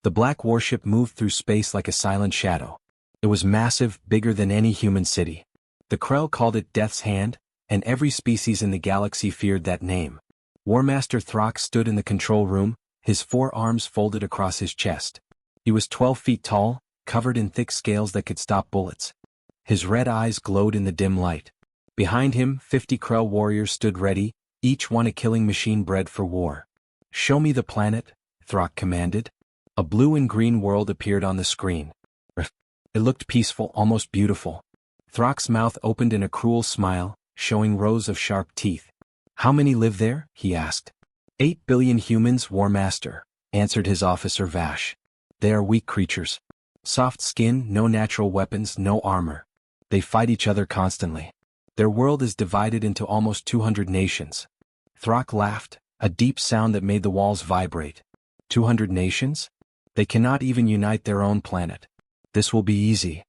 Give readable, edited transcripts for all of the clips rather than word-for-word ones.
The black warship moved through space like a silent shadow. It was massive, bigger than any human city. The Krell called it Death's Hand, and every species in the galaxy feared that name. Warmaster Throck stood in the control room, his 4 arms folded across his chest. He was 12 feet tall, covered in thick scales that could stop bullets. His red eyes glowed in the dim light. Behind him, 50 Krell warriors stood ready, each one a killing machine bred for war. "Show me the planet," Throck commanded. A blue and green world appeared on the screen. It looked peaceful, almost beautiful. Throck's mouth opened in a cruel smile, showing rows of sharp teeth. "How many live there?" he asked. 8 billion humans, Warmaster," answered his officer Vash. "They are weak creatures. Soft skin, no natural weapons, no armor. They fight each other constantly. Their world is divided into almost 200 nations." Throck laughed, a deep sound that made the walls vibrate. 200 nations? They cannot even unite their own planet. This will be easy.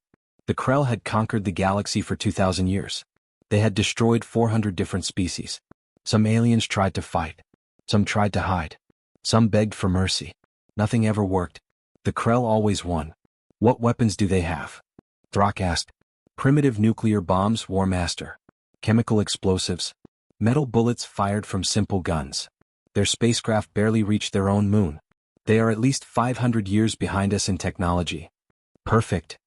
The Krell had conquered the galaxy for 2,000 years. They had destroyed 400 different species. Some aliens tried to fight. Some tried to hide. Some begged for mercy. Nothing ever worked. The Krell always won. "What weapons do they have?" Throck asked. "Primitive nuclear bombs, Warmaster. Chemical explosives. Metal bullets fired from simple guns. Their spacecraft barely reached their own moon. They are at least 500 years behind us in technology." "Perfect."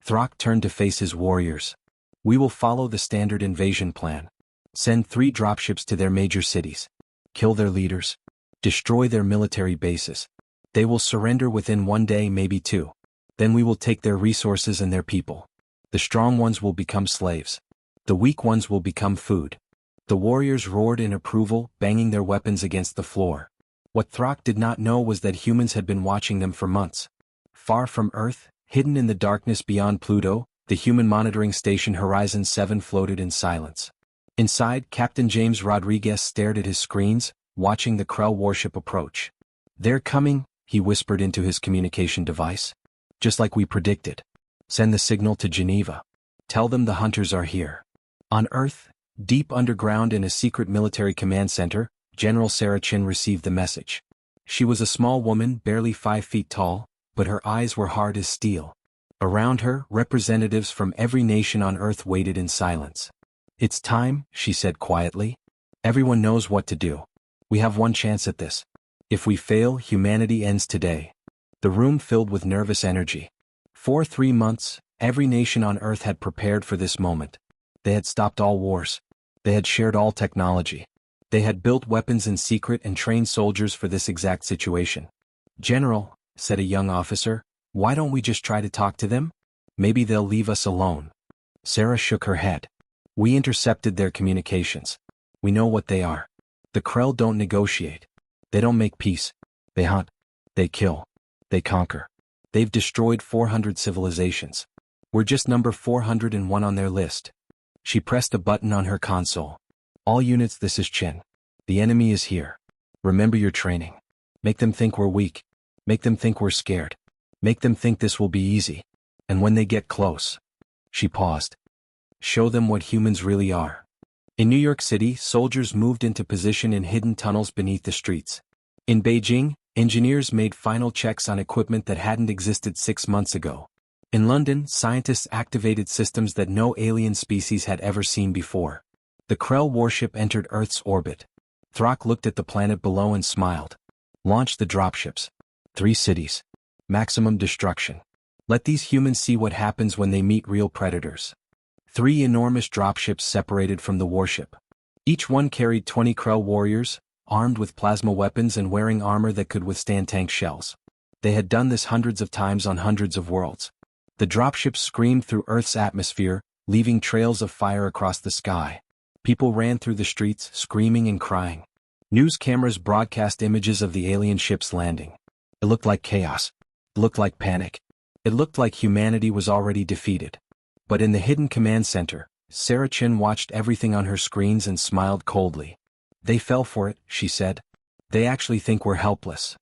Throck turned to face his warriors. "We will follow the standard invasion plan. Send 3 dropships to their major cities. Kill their leaders. Destroy their military bases. They will surrender within 1 day, maybe 2. Then we will take their resources and their people. The strong ones will become slaves. The weak ones will become food." The warriors roared in approval, banging their weapons against the floor. What Throck did not know was that humans had been watching them for months. Far from Earth, hidden in the darkness beyond Pluto, the human monitoring station Horizon 7 floated in silence. Inside, Captain James Rodriguez stared at his screens, watching the Krell warship approach. "They're coming," he whispered into his communication device. "Just like we predicted. Send the signal to Geneva. Tell them the hunters are here." On Earth, deep underground in a secret military command center, General Sarah Chin received the message. She was a small woman, barely 5 feet tall, but her eyes were hard as steel. Around her, representatives from every nation on Earth waited in silence. "It's time," she said quietly. "Everyone knows what to do. We have one chance at this. If we fail, humanity ends today." The room filled with nervous energy. For 3 months, every nation on Earth had prepared for this moment. They had stopped all wars. They had shared all technology. They had built weapons in secret and trained soldiers for this exact situation. "General," said a young officer, "why don't we just try to talk to them? Maybe they'll leave us alone." Sarah shook her head. "We intercepted their communications. We know what they are. The Krell don't negotiate. They don't make peace. They hunt. They kill. They conquer. They've destroyed 400 civilizations. We're just number 401 on their list." She pressed a button on her console. "All units, this is Chen. The enemy is here. Remember your training. Make them think we're weak. Make them think we're scared. Make them think this will be easy. And when they get close..." She paused. "Show them what humans really are." In New York City, soldiers moved into position in hidden tunnels beneath the streets. In Beijing, engineers made final checks on equipment that hadn't existed 6 months ago. In London, scientists activated systems that no alien species had ever seen before. The Krell warship entered Earth's orbit. Throck looked at the planet below and smiled. "Launch the dropships. 3 cities. Maximum destruction. Let these humans see what happens when they meet real predators." 3 enormous dropships separated from the warship. Each one carried 20 Krell warriors, armed with plasma weapons and wearing armor that could withstand tank shells. They had done this hundreds of times on hundreds of worlds. The dropships screamed through Earth's atmosphere, leaving trails of fire across the sky. People ran through the streets, screaming and crying. News cameras broadcast images of the alien ships landing. It looked like chaos. It looked like panic. It looked like humanity was already defeated. But in the hidden command center, Sarah Chin watched everything on her screens and smiled coldly. "They fell for it," she said. "They actually think we're helpless."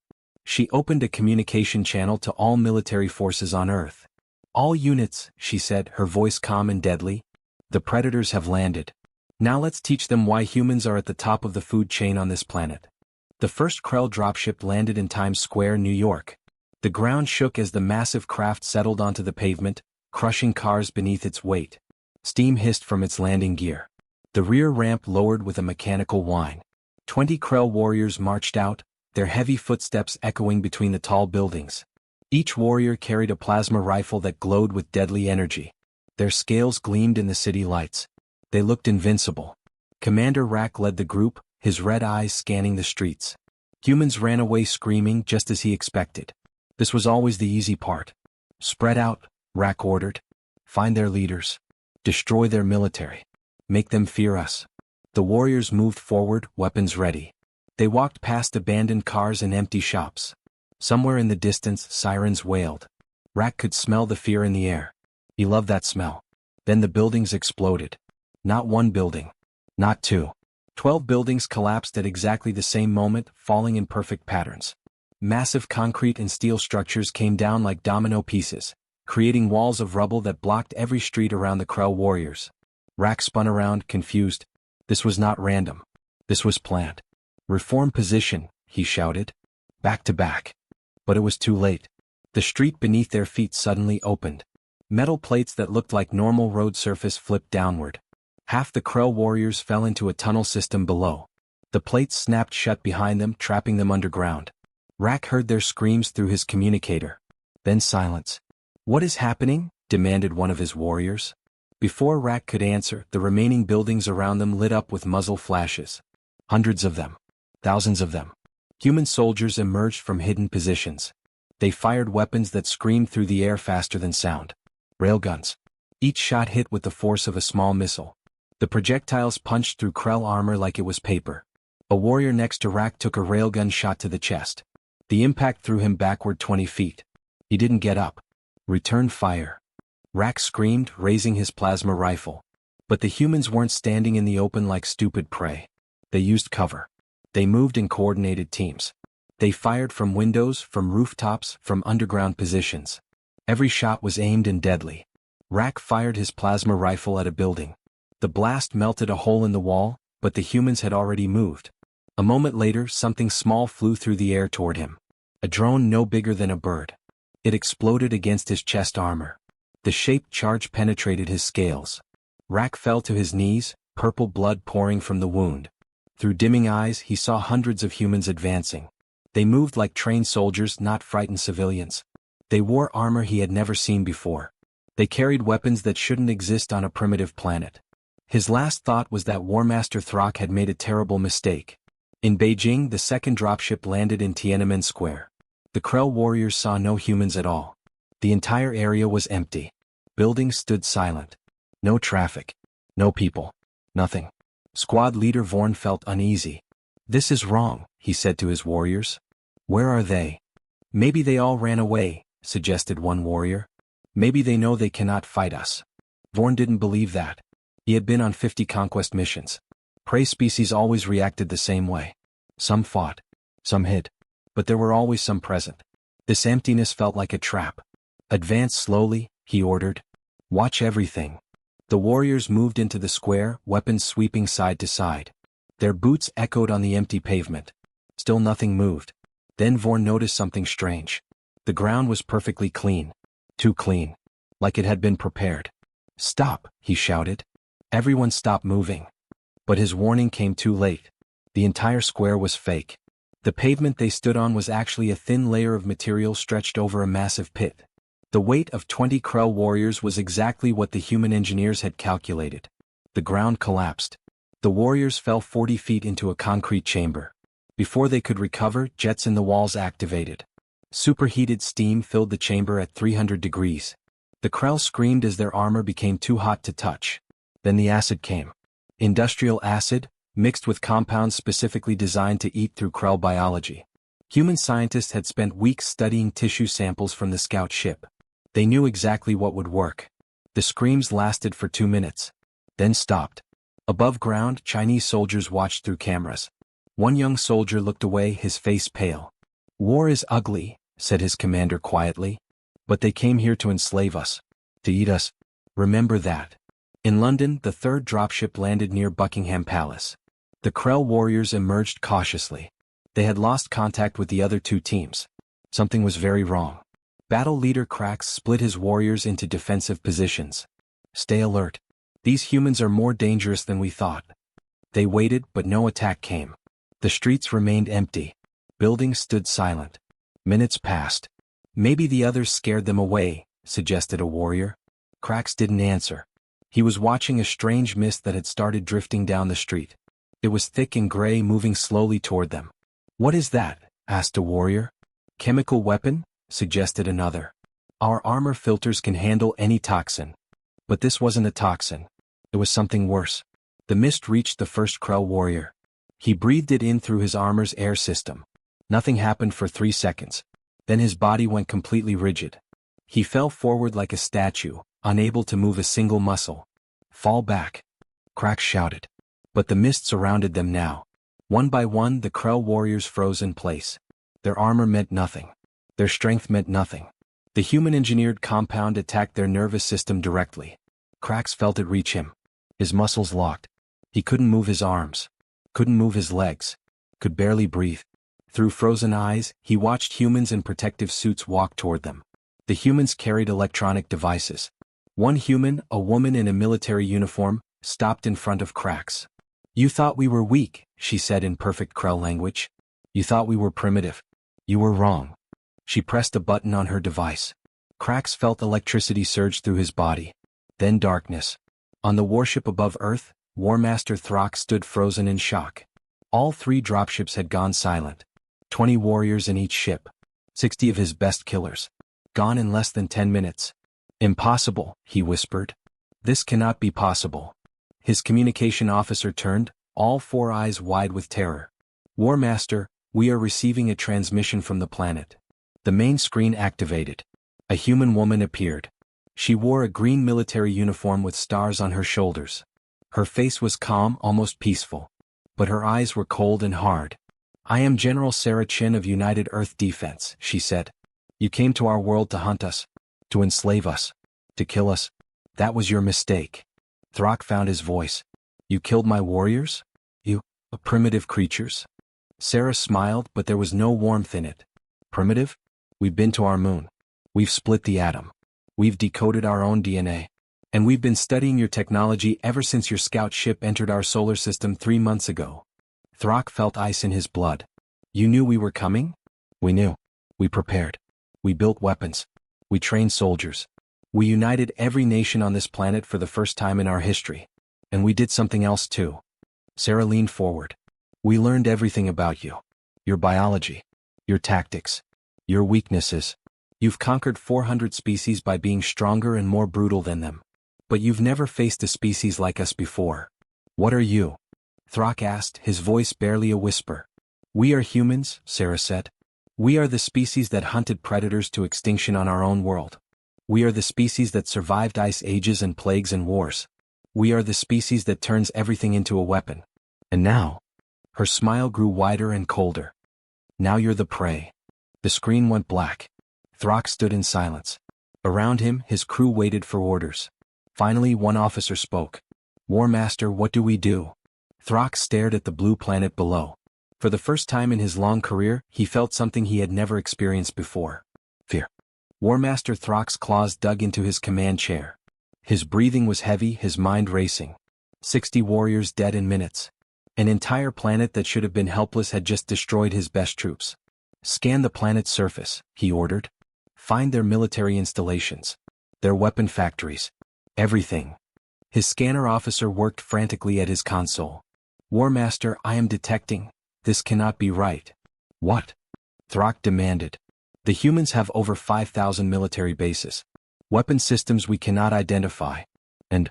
She opened a communication channel to all military forces on Earth. "All units," she said, her voice calm and deadly. "The predators have landed. Now let's teach them why humans are at the top of the food chain on this planet." The first Krell dropship landed in Times Square, New York. The ground shook as the massive craft settled onto the pavement, crushing cars beneath its weight. Steam hissed from its landing gear. The rear ramp lowered with a mechanical whine. 20 Krell warriors marched out, their heavy footsteps echoing between the tall buildings. Each warrior carried a plasma rifle that glowed with deadly energy. Their scales gleamed in the city lights. They looked invincible. Commander Rack led the group, his red eyes scanning the streets. Humans ran away screaming just as he expected. This was always the easy part. Spread out, Rack ordered. Find their leaders. Destroy their military. Make them fear us. The warriors moved forward, weapons ready. They walked past abandoned cars and empty shops. Somewhere in the distance, sirens wailed. Rack could smell the fear in the air. He loved that smell. Then the buildings exploded. Not one building. Not two. 12 buildings collapsed at exactly the same moment, falling in perfect patterns. Massive concrete and steel structures came down like domino pieces, creating walls of rubble that blocked every street around the Krell warriors. Rack spun around, confused. This was not random. This was planned. Reform position, he shouted. Back to back. But it was too late. The street beneath their feet suddenly opened. Metal plates that looked like normal road surface flipped downward. Half the Krell warriors fell into a tunnel system below. The plates snapped shut behind them, trapping them underground. Rack heard their screams through his communicator. Then silence. What is happening? Demanded one of his warriors. Before Rack could answer, the remaining buildings around them lit up with muzzle flashes. Hundreds of them. Thousands of them. Human soldiers emerged from hidden positions. They fired weapons that screamed through the air faster than sound. Railguns. Each shot hit with the force of a small missile. The projectiles punched through Krell armor like it was paper. A warrior next to Rack took a railgun shot to the chest. The impact threw him backward 20 feet. He didn't get up. Return fire. Rack screamed, raising his plasma rifle. But the humans weren't standing in the open like stupid prey. They used cover. They moved in coordinated teams. They fired from windows, from rooftops, from underground positions. Every shot was aimed and deadly. Rack fired his plasma rifle at a building. The blast melted a hole in the wall, but the humans had already moved. A moment later, something small flew through the air toward him. A drone no bigger than a bird. It exploded against his chest armor. The shaped charge penetrated his scales. Rack fell to his knees, purple blood pouring from the wound. Through dimming eyes, he saw hundreds of humans advancing. They moved like trained soldiers, not frightened civilians. They wore armor he had never seen before. They carried weapons that shouldn't exist on a primitive planet. His last thought was that War Master Throck had made a terrible mistake. In Beijing, the second dropship landed in Tiananmen Square. The Krell warriors saw no humans at all. The entire area was empty. Buildings stood silent. No traffic. No people. Nothing. Squad leader Vorn felt uneasy. This is wrong, he said to his warriors. Where are they? Maybe they all ran away, suggested one warrior. Maybe they know they cannot fight us. Vorn didn't believe that. He had been on 50 conquest missions. Prey species always reacted the same way. Some fought. Some hid. But there were always some present. This emptiness felt like a trap. Advance slowly, he ordered. Watch everything. The warriors moved into the square, weapons sweeping side to side. Their boots echoed on the empty pavement. Still nothing moved. Then Vorn noticed something strange. The ground was perfectly clean. Too clean. Like it had been prepared. Stop, he shouted. Everyone stopped moving. But his warning came too late. The entire square was fake. The pavement they stood on was actually a thin layer of material stretched over a massive pit. The weight of 20 Krell warriors was exactly what the human engineers had calculated. The ground collapsed. The warriors fell 40 feet into a concrete chamber. Before they could recover, jets in the walls activated. Superheated steam filled the chamber at 300 degrees. The Krell screamed as their armor became too hot to touch. Then the acid came. Industrial acid, mixed with compounds specifically designed to eat through Krell biology. Human scientists had spent weeks studying tissue samples from the scout ship. They knew exactly what would work. The screams lasted for 2 minutes. Then stopped. Above ground, Chinese soldiers watched through cameras. One young soldier looked away, his face pale. War is ugly, said his commander quietly. But they came here to enslave us. To eat us. Remember that. In London, the third dropship landed near Buckingham Palace. The Krell warriors emerged cautiously. They had lost contact with the other two teams. Something was very wrong. Battle leader Krax split his warriors into defensive positions. Stay alert. These humans are more dangerous than we thought. They waited, but no attack came. The streets remained empty. Buildings stood silent. Minutes passed. Maybe the others scared them away, suggested a warrior. Krax didn't answer. He was watching a strange mist that had started drifting down the street. It was thick and gray, moving slowly toward them. What is that? Asked a warrior. Chemical weapon? Suggested another. Our armor filters can handle any toxin. But this wasn't a toxin. It was something worse. The mist reached the first Krell warrior. He breathed it in through his armor's air system. Nothing happened for 3 seconds. Then his body went completely rigid. He fell forward like a statue, unable to move a single muscle. Fall back. Krax shouted. But the mist surrounded them now. One by one the Krell warriors froze in place. Their armor meant nothing. Their strength meant nothing. The human-engineered compound attacked their nervous system directly. Krax felt it reach him. His muscles locked. He couldn't move his arms. Couldn't move his legs. Could barely breathe. Through frozen eyes, he watched humans in protective suits walk toward them. The humans carried electronic devices. One human, a woman in a military uniform, stopped in front of Krax. You thought we were weak, she said in perfect Krell language. You thought we were primitive. You were wrong. She pressed a button on her device. Krax felt electricity surge through his body. Then darkness. On the warship above Earth, War Master Throck stood frozen in shock. All 3 dropships had gone silent. 20 warriors in each ship. 60 of his best killers. Gone in less than 10 minutes. Impossible, he whispered. This cannot be possible. His communication officer turned, all 4 eyes wide with terror. War Master, we are receiving a transmission from the planet. The main screen activated. A human woman appeared. She wore a green military uniform with stars on her shoulders. Her face was calm, almost peaceful. But her eyes were cold and hard. I am General Sarah Chin of United Earth Defense, she said. You came to our world to hunt us. To enslave us. To kill us. That was your mistake. Throck found his voice. You killed my warriors? You, primitive creatures? Sarah smiled, but there was no warmth in it. Primitive? We've been to our moon. We've split the atom. We've decoded our own DNA. And we've been studying your technology ever since your scout ship entered our solar system 3 months ago. Throck felt ice in his blood. You knew we were coming? We knew. We prepared. We built weapons. We trained soldiers. We united every nation on this planet for the first time in our history. And we did something else too. Sarah leaned forward. We learned everything about you. Your biology. Your tactics. Your weaknesses. You've conquered 400 species by being stronger and more brutal than them. But you've never faced a species like us before. What are you? Throck asked, his voice barely a whisper. We are humans, Sarah said. We are the species that hunted predators to extinction on our own world. We are the species that survived ice ages and plagues and wars. We are the species that turns everything into a weapon. And now, her smile grew wider and colder. Now you're the prey. The screen went black. Throck stood in silence. Around him, his crew waited for orders. Finally, one officer spoke. War Master, what do we do? Throck stared at the blue planet below. For the first time in his long career, he felt something he had never experienced before. Fear. War Master Throck's claws dug into his command chair. His breathing was heavy, his mind racing. 60 warriors dead in minutes. An entire planet that should have been helpless had just destroyed his best troops. Scan the planet's surface, he ordered. Find their military installations. Their weapon factories. Everything. His scanner officer worked frantically at his console. War Master, I am detecting. This cannot be right. What? Throck demanded. The humans have over 5,000 military bases. Weapon systems we cannot identify. And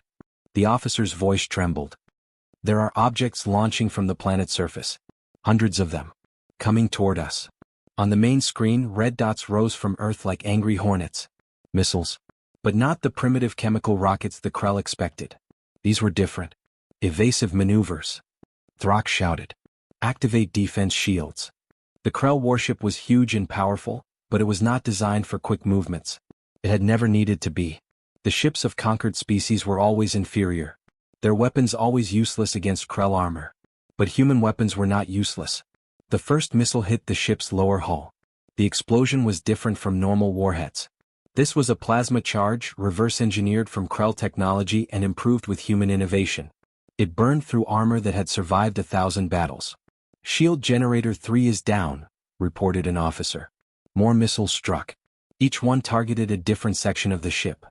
the officer's voice trembled. There are objects launching from the planet's surface. Hundreds of them. Coming toward us. On the main screen, red dots rose from Earth like angry hornets. Missiles. But not the primitive chemical rockets the Krell expected. These were different. Evasive maneuvers. Throck shouted. Activate defense shields. The Krell warship was huge and powerful, but it was not designed for quick movements. It had never needed to be. The ships of conquered species were always inferior. Their weapons always useless against Krell armor. But human weapons were not useless. The first missile hit the ship's lower hull. The explosion was different from normal warheads. This was a plasma charge, reverse-engineered from Krell technology and improved with human innovation. It burned through armor that had survived 1,000 battles. "Shield Generator 3 is down," reported an officer. More missiles struck. Each one targeted a different section of the ship.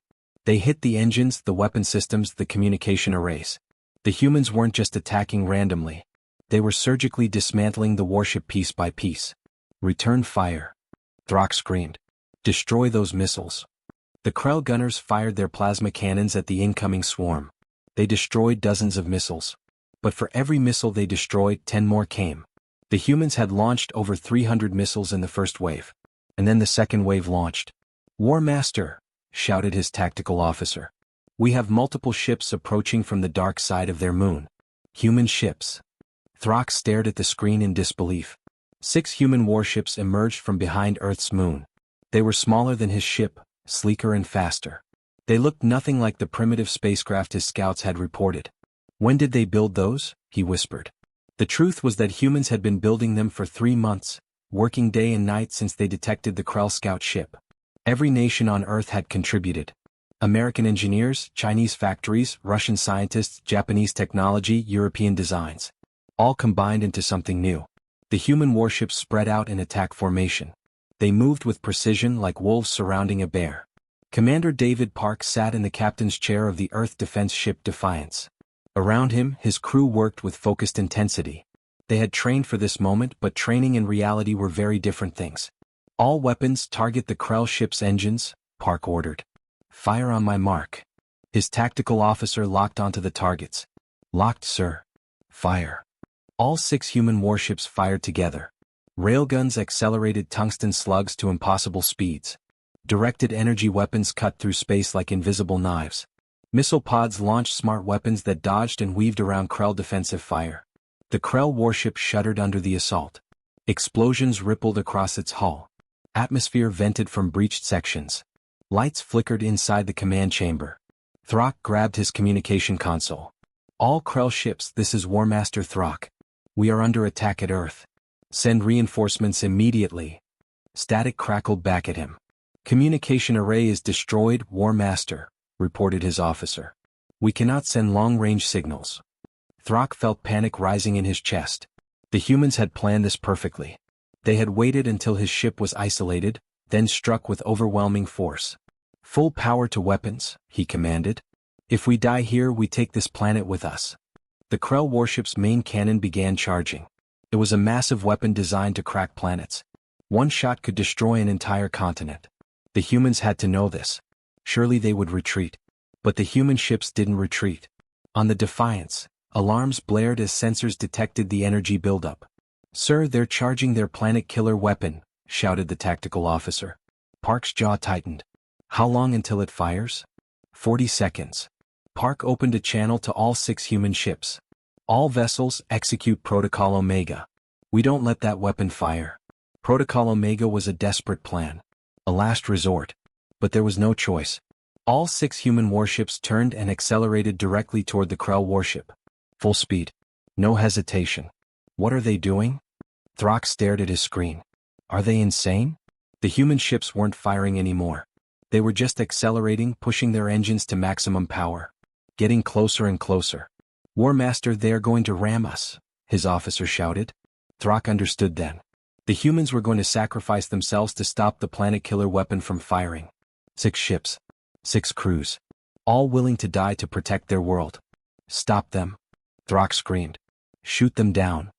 They hit the engines, the weapon systems, the communication arrays. The humans weren't just attacking randomly. They were surgically dismantling the warship piece by piece. "Return fire," Throck screamed. "Destroy those missiles." The Krell gunners fired their plasma cannons at the incoming swarm. They destroyed dozens of missiles. But for every missile they destroyed, 10 more came. The humans had launched over 300 missiles in the first wave. And then the second wave launched. "War Master," shouted his tactical officer. "We have multiple ships approaching from the dark side of their moon." "Human ships?" Throck stared at the screen in disbelief. 6 human warships emerged from behind Earth's moon. They were smaller than his ship, sleeker and faster. They looked nothing like the primitive spacecraft his scouts had reported. "When did they build those?" he whispered. The truth was that humans had been building them for 3 months, working day and night since they detected the Krell scout ship. Every nation on Earth had contributed. American engineers, Chinese factories, Russian scientists, Japanese technology, European designs. All combined into something new. The human warships spread out in attack formation. They moved with precision like wolves surrounding a bear. Commander David Park sat in the captain's chair of the Earth defense ship Defiance. Around him, his crew worked with focused intensity. They had trained for this moment, but training and reality were very different things. "All weapons target the Krell ship's engines," Park ordered. "Fire on my mark." His tactical officer locked onto the targets. "Locked, sir." "Fire." All 6 human warships fired together. Railguns accelerated tungsten slugs to impossible speeds. Directed energy weapons cut through space like invisible knives. Missile pods launched smart weapons that dodged and weaved around Krell defensive fire. The Krell warship shuddered under the assault. Explosions rippled across its hull. Atmosphere vented from breached sections. Lights flickered inside the command chamber. Throck grabbed his communication console. "All Krell ships, this is War Master Throck. We are under attack at Earth. Send reinforcements immediately." Static crackled back at him. "Communication array is destroyed, War Master," reported his officer. "We cannot send long-range signals." Throck felt panic rising in his chest. The humans had planned this perfectly. They had waited until his ship was isolated, then struck with overwhelming force. "Full power to weapons," he commanded. "If we die here, we take this planet with us." The Krell warship's main cannon began charging. It was a massive weapon designed to crack planets. One shot could destroy an entire continent. The humans had to know this. Surely they would retreat. But the human ships didn't retreat. On the Defiance, alarms blared as sensors detected the energy buildup. "Sir, they're charging their planet-killer weapon," shouted the tactical officer. Park's jaw tightened. "How long until it fires?" 40 seconds. Park opened a channel to all 6 human ships. "All vessels, execute Protocol Omega. We don't let that weapon fire." Protocol Omega was a desperate plan. A last resort. But there was no choice. All 6 human warships turned and accelerated directly toward the Krell warship. Full speed. No hesitation. "What are they doing?" Throck stared at his screen. "Are they insane?" The human ships weren't firing anymore. They were just accelerating, pushing their engines to maximum power. Getting closer and closer. "War Master, they are going to ram us," his officer shouted. Throck understood then. The humans were going to sacrifice themselves to stop the planet-killer weapon from firing. 6 ships. 6 crews. All willing to die to protect their world. "Stop them," Throck screamed. "Shoot them down."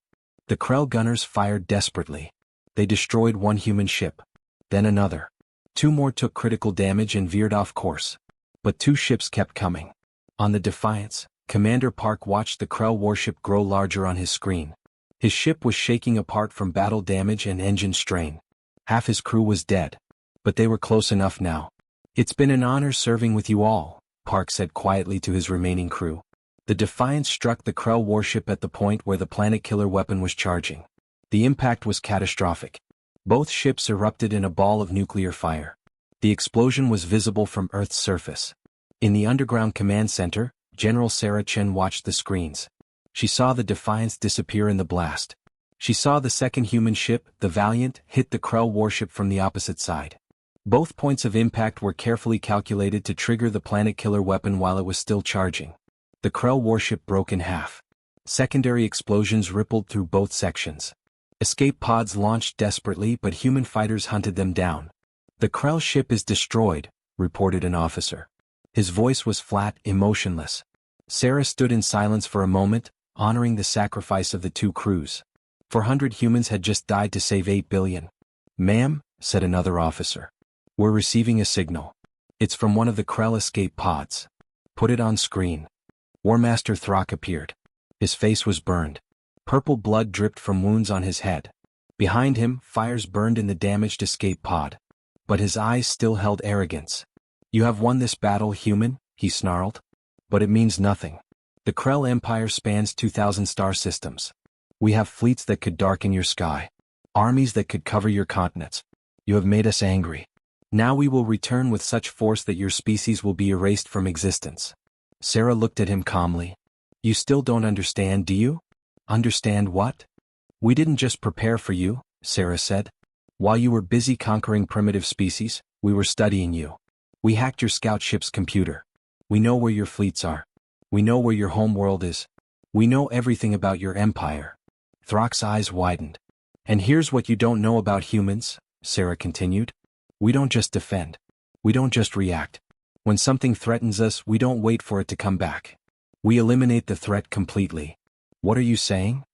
The Krell gunners fired desperately. They destroyed 1 human ship. Then another. 2 more took critical damage and veered off course. But 2 ships kept coming. On the Defiance, Commander Park watched the Krell warship grow larger on his screen. His ship was shaking apart from battle damage and engine strain. Half his crew was dead. But they were close enough now. "It's been an honor serving with you all," Park said quietly to his remaining crew. The Defiance struck the Krell warship at the point where the planet-killer weapon was charging. The impact was catastrophic. Both ships erupted in a ball of nuclear fire. The explosion was visible from Earth's surface. In the underground command center, General Sarah Chen watched the screens. She saw the Defiance disappear in the blast. She saw the second human ship, the Valiant, hit the Krell warship from the opposite side. Both points of impact were carefully calculated to trigger the planet-killer weapon while it was still charging. The Krell warship broke in half. Secondary explosions rippled through both sections. Escape pods launched desperately, but human fighters hunted them down. "The Krell ship is destroyed," reported an officer. His voice was flat, emotionless. Sarah stood in silence for a moment, honoring the sacrifice of the two crews. 400 humans had just died to save 8 billion. "Ma'am," said another officer. "We're receiving a signal. It's from one of the Krell escape pods. Put it on screen." War Master Throck appeared. His face was burned. Purple blood dripped from wounds on his head. Behind him, fires burned in the damaged escape pod. But his eyes still held arrogance. "You have won this battle, human," he snarled. "But it means nothing. The Krell Empire spans 2,000 star systems. We have fleets that could darken your sky. Armies that could cover your continents. You have made us angry. Now we will return with such force that your species will be erased from existence." Sarah looked at him calmly. "You still don't understand, do you?" "Understand what?" "We didn't just prepare for you," Sarah said. "While you were busy conquering primitive species, we were studying you. We hacked your scout ship's computer. We know where your fleets are. We know where your home world is. We know everything about your empire." Throck's eyes widened. "And here's what you don't know about humans," Sarah continued. "We don't just defend. We don't just react. When something threatens us, we don't wait for it to come back. We eliminate the threat completely." "What are you saying?"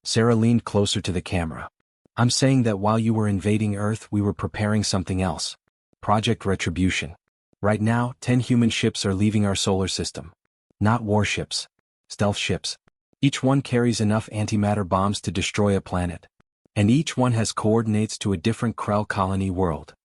Sarah leaned closer to the camera. "I'm saying that while you were invading Earth, we were preparing something else. Project Retribution. Right now, 10 human ships are leaving our solar system. Not warships. Stealth ships. Each one carries enough antimatter bombs to destroy a planet. And each one has coordinates to a different Krell colony world."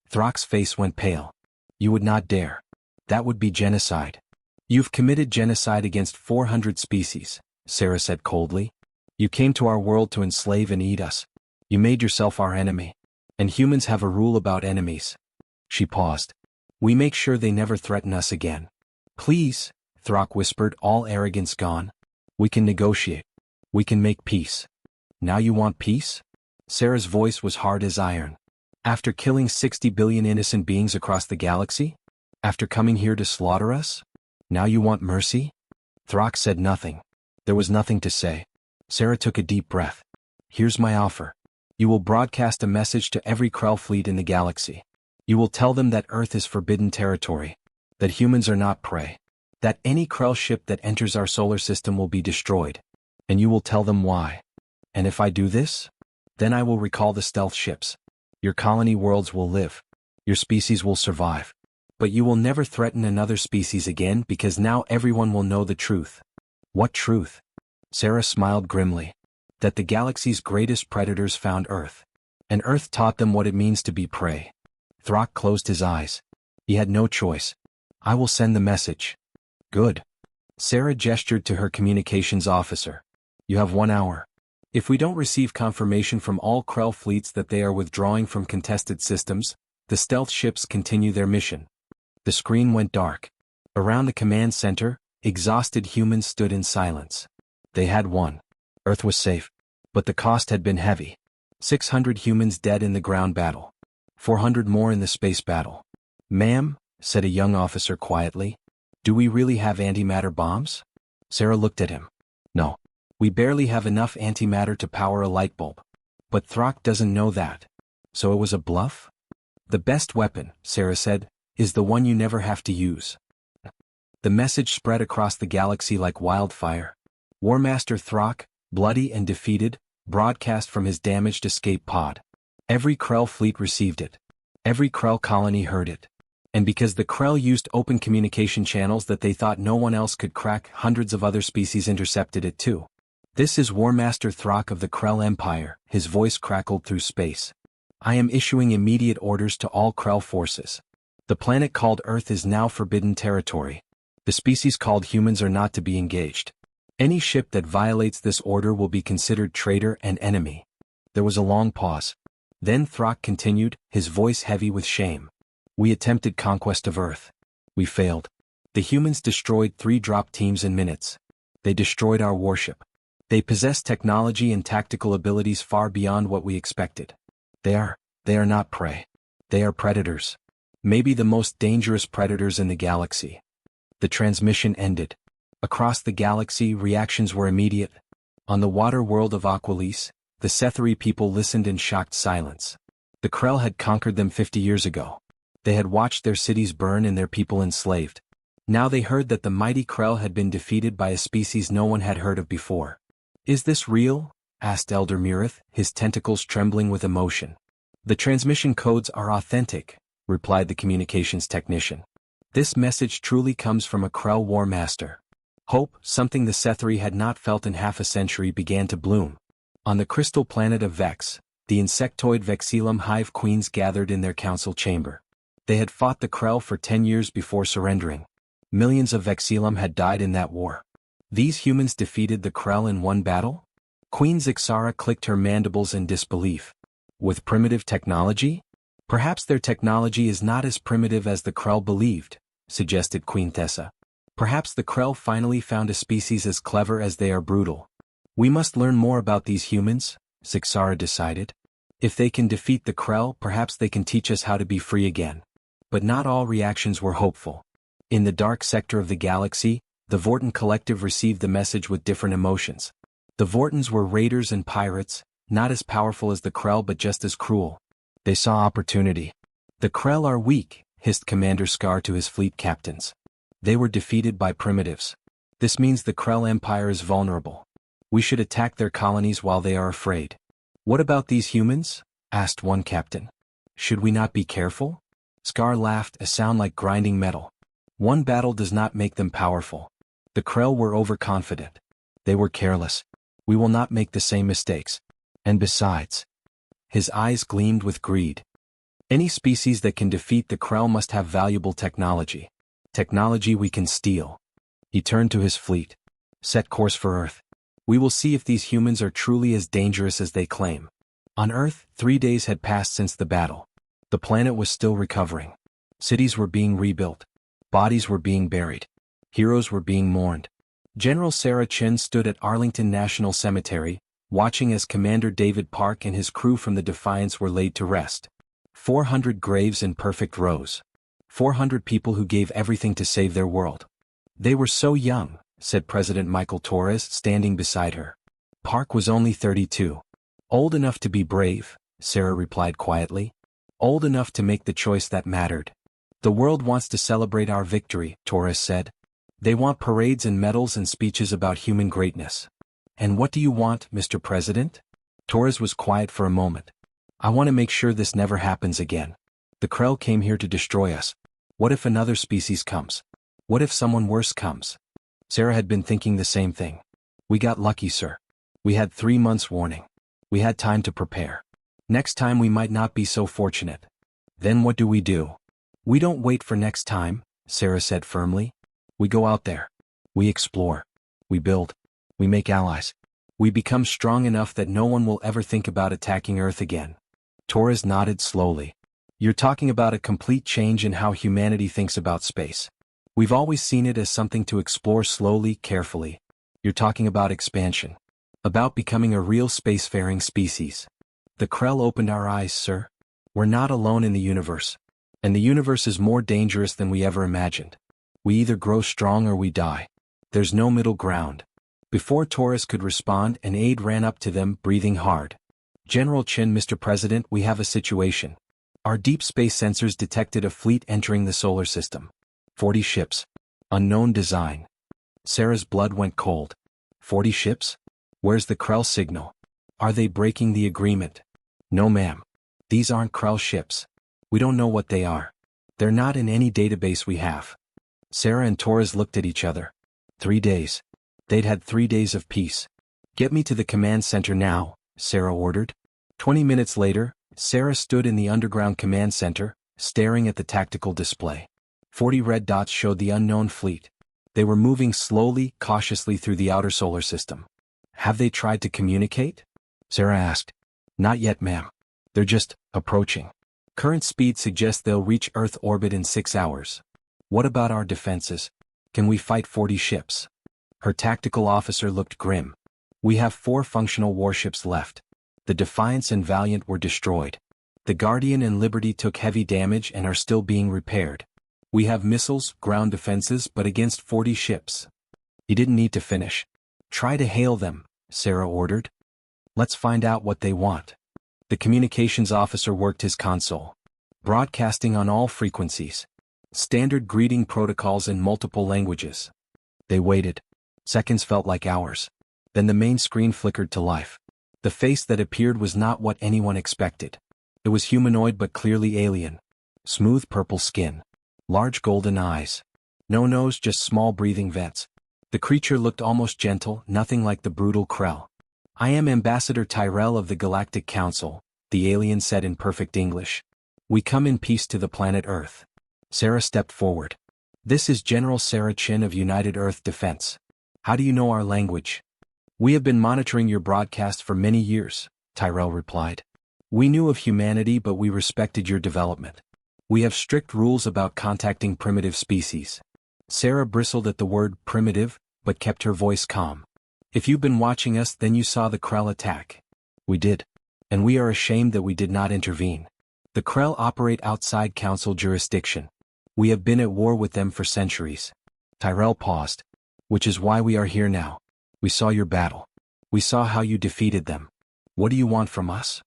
Throck's face went pale. "You would not dare. That would be genocide." "You've committed genocide against 400 species," Sarah said coldly. "You came to our world to enslave and eat us. You made yourself our enemy. And humans have a rule about enemies." She paused. "We make sure they never threaten us again." "Please," Throck whispered, all arrogance gone. "We can negotiate. We can make peace." "Now you want peace?" Sarah's voice was hard as iron. "After killing 60 billion innocent beings across the galaxy? After coming here to slaughter us? Now you want mercy?" Throck said nothing. There was nothing to say. Sarah took a deep breath. "Here's my offer. You will broadcast a message to every Krell fleet in the galaxy. You will tell them that Earth is forbidden territory, that humans are not prey, that any Krell ship that enters our solar system will be destroyed. And you will tell them why. And if I do this, then I will recall the stealth ships. Your colony worlds will live. Your species will survive. But you will never threaten another species again because now everyone will know the truth." "What truth?" Sarah smiled grimly. "That the galaxy's greatest predators found Earth. And Earth taught them what it means to be prey." Throck closed his eyes. He had no choice. "I will send the message." "Good." Sarah gestured to her communications officer. "You have 1 hour. If we don't receive confirmation from all Krell fleets that they are withdrawing from contested systems, the stealth ships continue their mission." The screen went dark. Around the command center, exhausted humans stood in silence. They had won. Earth was safe. But the cost had been heavy. 600 humans dead in the ground battle. 400 more in the space battle. "Ma'am," said a young officer quietly, "do we really have antimatter bombs?" Sarah looked at him. "No. We barely have enough antimatter to power a light bulb. But Throck doesn't know that. So it was a bluff?" "The best weapon," Sarah said, "is the one you never have to use." The message spread across the galaxy like wildfire. War Master Throck, bloody and defeated, broadcast from his damaged escape pod. Every Krell fleet received it. Every Krell colony heard it. And because the Krell used open communication channels that they thought no one else could crack, hundreds of other species intercepted it too. "This is War Master Throck of the Krell Empire," his voice crackled through space. "I am issuing immediate orders to all Krell forces. The planet called Earth is now forbidden territory. The species called humans are not to be engaged. Any ship that violates this order will be considered traitor and enemy." There was a long pause. Then Throck continued, his voice heavy with shame. "We attempted conquest of Earth. We failed. The humans destroyed 3 drop teams in minutes. They destroyed our warship. They possess technology and tactical abilities far beyond what we expected. They are not prey. They are predators. Maybe the most dangerous predators in the galaxy. The transmission ended. Across the galaxy, reactions were immediate. On the water world of Aquilise, the Setheri people listened in shocked silence. The Krell had conquered them 50 years ago. They had watched their cities burn and their people enslaved. Now they heard that the mighty Krell had been defeated by a species no one had heard of before. "Is this real?" asked Elder Murith, his tentacles trembling with emotion. "The transmission codes are authentic," replied the communications technician. "This message truly comes from a Krell War Master." Hope, something the Setheri had not felt in half a century, began to bloom. On the crystal planet of Vex, the insectoid Vexilum hive queens gathered in their council chamber. They had fought the Krell for 10 years before surrendering. Millions of Vexilum had died in that war. These humans defeated the Krell in one battle? Queen Zixara clicked her mandibles in disbelief. With primitive technology? "Perhaps their technology is not as primitive as the Krell believed," suggested Queen Thessa. "Perhaps the Krell finally found a species as clever as they are brutal." "We must learn more about these humans," Zixara decided. "If they can defeat the Krell, perhaps they can teach us how to be free again." But not all reactions were hopeful. In the dark sector of the galaxy, the Vorten Collective received the message with different emotions. The Vortens were raiders and pirates, not as powerful as the Krell but just as cruel. They saw opportunity. "The Krell are weak," hissed Commander Scar to his fleet captains. "They were defeated by primitives. This means the Krell Empire is vulnerable. We should attack their colonies while they are afraid." "What about these humans?" asked one captain. "Should we not be careful?" Scar laughed, a sound like grinding metal. "One battle does not make them powerful. The Krell were overconfident. They were careless. We will not make the same mistakes. And besides..." His eyes gleamed with greed. "Any species that can defeat the Krell must have valuable technology. Technology we can steal." He turned to his fleet. "Set course for Earth. We will see if these humans are truly as dangerous as they claim." On Earth, 3 days had passed since the battle. The planet was still recovering. Cities were being rebuilt. Bodies were being buried. Heroes were being mourned. General Sarah Chen stood at Arlington National Cemetery, watching as Commander David Park and his crew from the Defiance were laid to rest. 400 graves in perfect rows. 400 people who gave everything to save their world. "They were so young," said President Michael Torres, standing beside her. Park was only 32. "Old enough to be brave," Sarah replied quietly. "Old enough to make the choice that mattered." "The world wants to celebrate our victory," Torres said. "They want parades and medals and speeches about human greatness." "And what do you want, Mr. President?" Torres was quiet for a moment. "I want to make sure this never happens again. The Krell came here to destroy us. What if another species comes? What if someone worse comes?" Sarah had been thinking the same thing. "We got lucky, sir. We had 3 months' warning. We had time to prepare. Next time we might not be so fortunate." "Then what do? "We don't wait for next time," Sarah said firmly. "We go out there. We explore. We build. We make allies. We become strong enough that no one will ever think about attacking Earth again." Torres nodded slowly. "You're talking about a complete change in how humanity thinks about space. We've always seen it as something to explore slowly, carefully. You're talking about expansion. About becoming a real spacefaring species." "The Krell opened our eyes, sir. We're not alone in the universe. And the universe is more dangerous than we ever imagined. We either grow strong or we die. There's no middle ground." Before Torres could respond, an aide ran up to them, breathing hard. "General Chen, Mr. President, we have a situation. Our deep space sensors detected a fleet entering the solar system. 40 ships. Unknown design." Sarah's blood went cold. 40 ships? Where's the Krell signal? Are they breaking the agreement? "No, ma'am. These aren't Krell ships. We don't know what they are. They're not in any database we have." Sarah and Torres looked at each other. 3 days. They'd had 3 days of peace. "Get me to the command center now," Sarah ordered. 20 minutes later, Sarah stood in the underground command center, staring at the tactical display. 40 red dots showed the unknown fleet. They were moving slowly, cautiously through the outer solar system. "Have they tried to communicate?" Sarah asked. "Not yet, ma'am. They're just approaching. Current speed suggests they'll reach Earth orbit in 6 hours. What about our defenses? Can we fight 40 ships?" Her tactical officer looked grim. We have 4 functional warships left. The Defiance and Valiant were destroyed. The Guardian and Liberty took heavy damage and are still being repaired. We have missiles, ground defenses, but against 40 ships. He didn't need to finish. Try to hail them, Sarah ordered. Let's find out what they want. The communications officer worked his console. Broadcasting on all frequencies. Standard greeting protocols in multiple languages. They waited. Seconds felt like hours. Then the main screen flickered to life. The face that appeared was not what anyone expected. It was humanoid but clearly alien. Smooth purple skin. Large golden eyes. No nose, just small breathing vents. The creature looked almost gentle, nothing like the brutal Krell. I am Ambassador Tyrell of the Galactic Council, the alien said in perfect English. We come in peace to the planet Earth. Sarah stepped forward. This is General Sarah Chin of United Earth Defense. How do you know our language? We have been monitoring your broadcast for many years, Tyrell replied. We knew of humanity, but we respected your development. We have strict rules about contacting primitive species. Sarah bristled at the word primitive, but kept her voice calm. If you've been watching us, then you saw the Krell attack. We did. And we are ashamed that we did not intervene. The Krell operate outside Council jurisdiction. We have been at war with them for centuries. Tyrell paused. Which is why we are here now. We saw your battle. We saw how you defeated them. What do you want from us?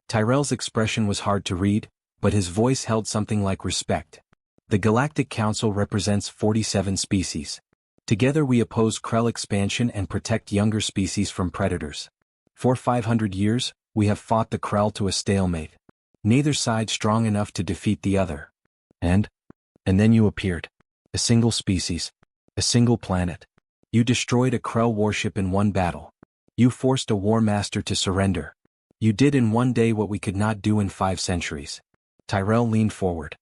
Tyrell's expression was hard to read, but his voice held something like respect. The Galactic Council represents 47 species. Together we oppose Krell expansion and protect younger species from predators. For 500 years, we have fought the Krell to a stalemate. Neither side strong enough to defeat the other. And then you appeared. A single species. A single planet. You destroyed a Krell warship in one battle. You forced a war master to surrender. You did in one day what we could not do in 5 centuries. Tyrell leaned forward.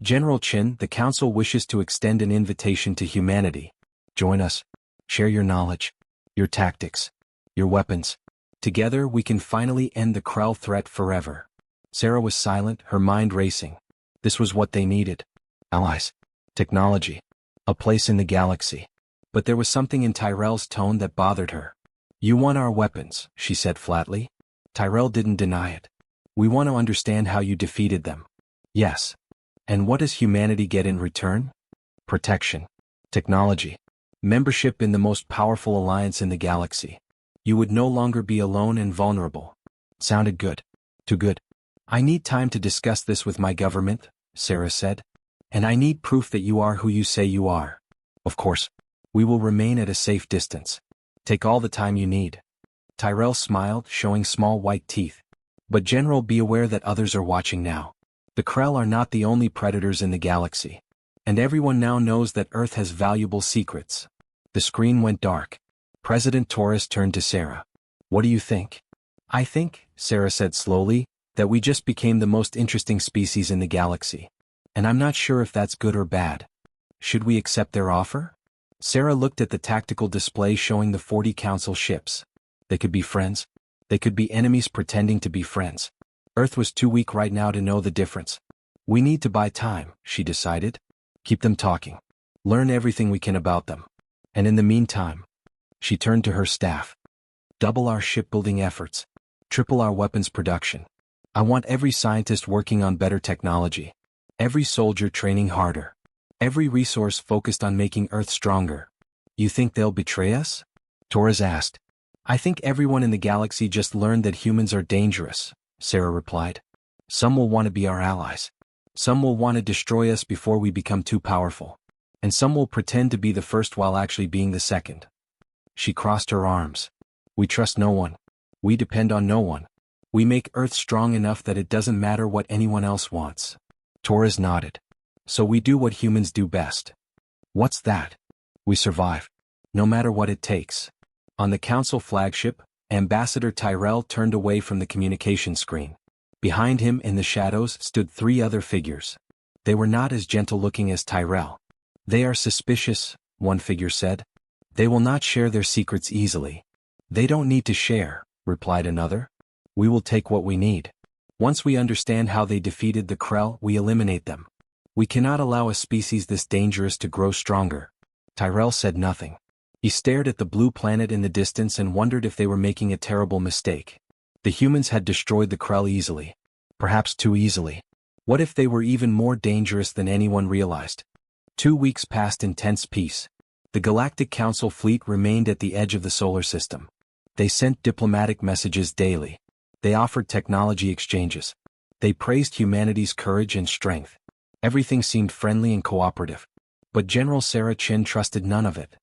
General Chin, the Council wishes to extend an invitation to humanity. Join us. Share your knowledge. Your tactics. Your weapons. Together we can finally end the Krell threat forever. Sarah was silent, her mind racing. This was what they needed. Allies. Technology. A place in the galaxy. But there was something in Tyrell's tone that bothered her. You want our weapons, she said flatly. Tyrell didn't deny it. We want to understand how you defeated them. Yes. And what does humanity get in return? Protection. Technology. Membership in the most powerful alliance in the galaxy. You would no longer be alone and vulnerable. Sounded good. Too good. I need time to discuss this with my government, Sarah said. And I need proof that you are who you say you are. Of course. We will remain at a safe distance. Take all the time you need. Tyrell smiled, showing small white teeth. But General, be aware that others are watching now. The Krell are not the only predators in the galaxy. And everyone now knows that Earth has valuable secrets. The screen went dark. President Torres turned to Sarah. What do you think? I think, Sarah said slowly, that we just became the most interesting species in the galaxy. And I'm not sure if that's good or bad. Should we accept their offer? Sarah looked at the tactical display showing the 40 Council ships. They could be friends. They could be enemies pretending to be friends. Earth was too weak right now to know the difference. We need to buy time, she decided. Keep them talking. Learn everything we can about them. And in the meantime, she turned to her staff. Double our shipbuilding efforts. Triple our weapons production. I want every scientist working on better technology. Every soldier training harder. Every resource focused on making Earth stronger. You think they'll betray us? Torres asked. I think everyone in the galaxy just learned that humans are dangerous, Sarah replied. Some will want to be our allies. Some will want to destroy us before we become too powerful. And some will pretend to be the first while actually being the second. She crossed her arms. We trust no one. We depend on no one. We make Earth strong enough that it doesn't matter what anyone else wants. Torres nodded. So we do what humans do best. What's that? We survive. No matter what it takes. On the Council flagship, Ambassador Tyrell turned away from the communication screen. Behind him in the shadows stood 3 other figures. They were not as gentle-looking as Tyrell. They are suspicious, one figure said. They will not share their secrets easily. They don't need to share, replied another. We will take what we need. Once we understand how they defeated the Krell, we eliminate them. We cannot allow a species this dangerous to grow stronger. Tyrell said nothing. He stared at the blue planet in the distance and wondered if they were making a terrible mistake. The humans had destroyed the Krell easily. Perhaps too easily. What if they were even more dangerous than anyone realized? 2 weeks passed in tense peace. The Galactic Council fleet remained at the edge of the solar system. They sent diplomatic messages daily. They offered technology exchanges. They praised humanity's courage and strength. Everything seemed friendly and cooperative. But General Sarah Chin trusted none of it.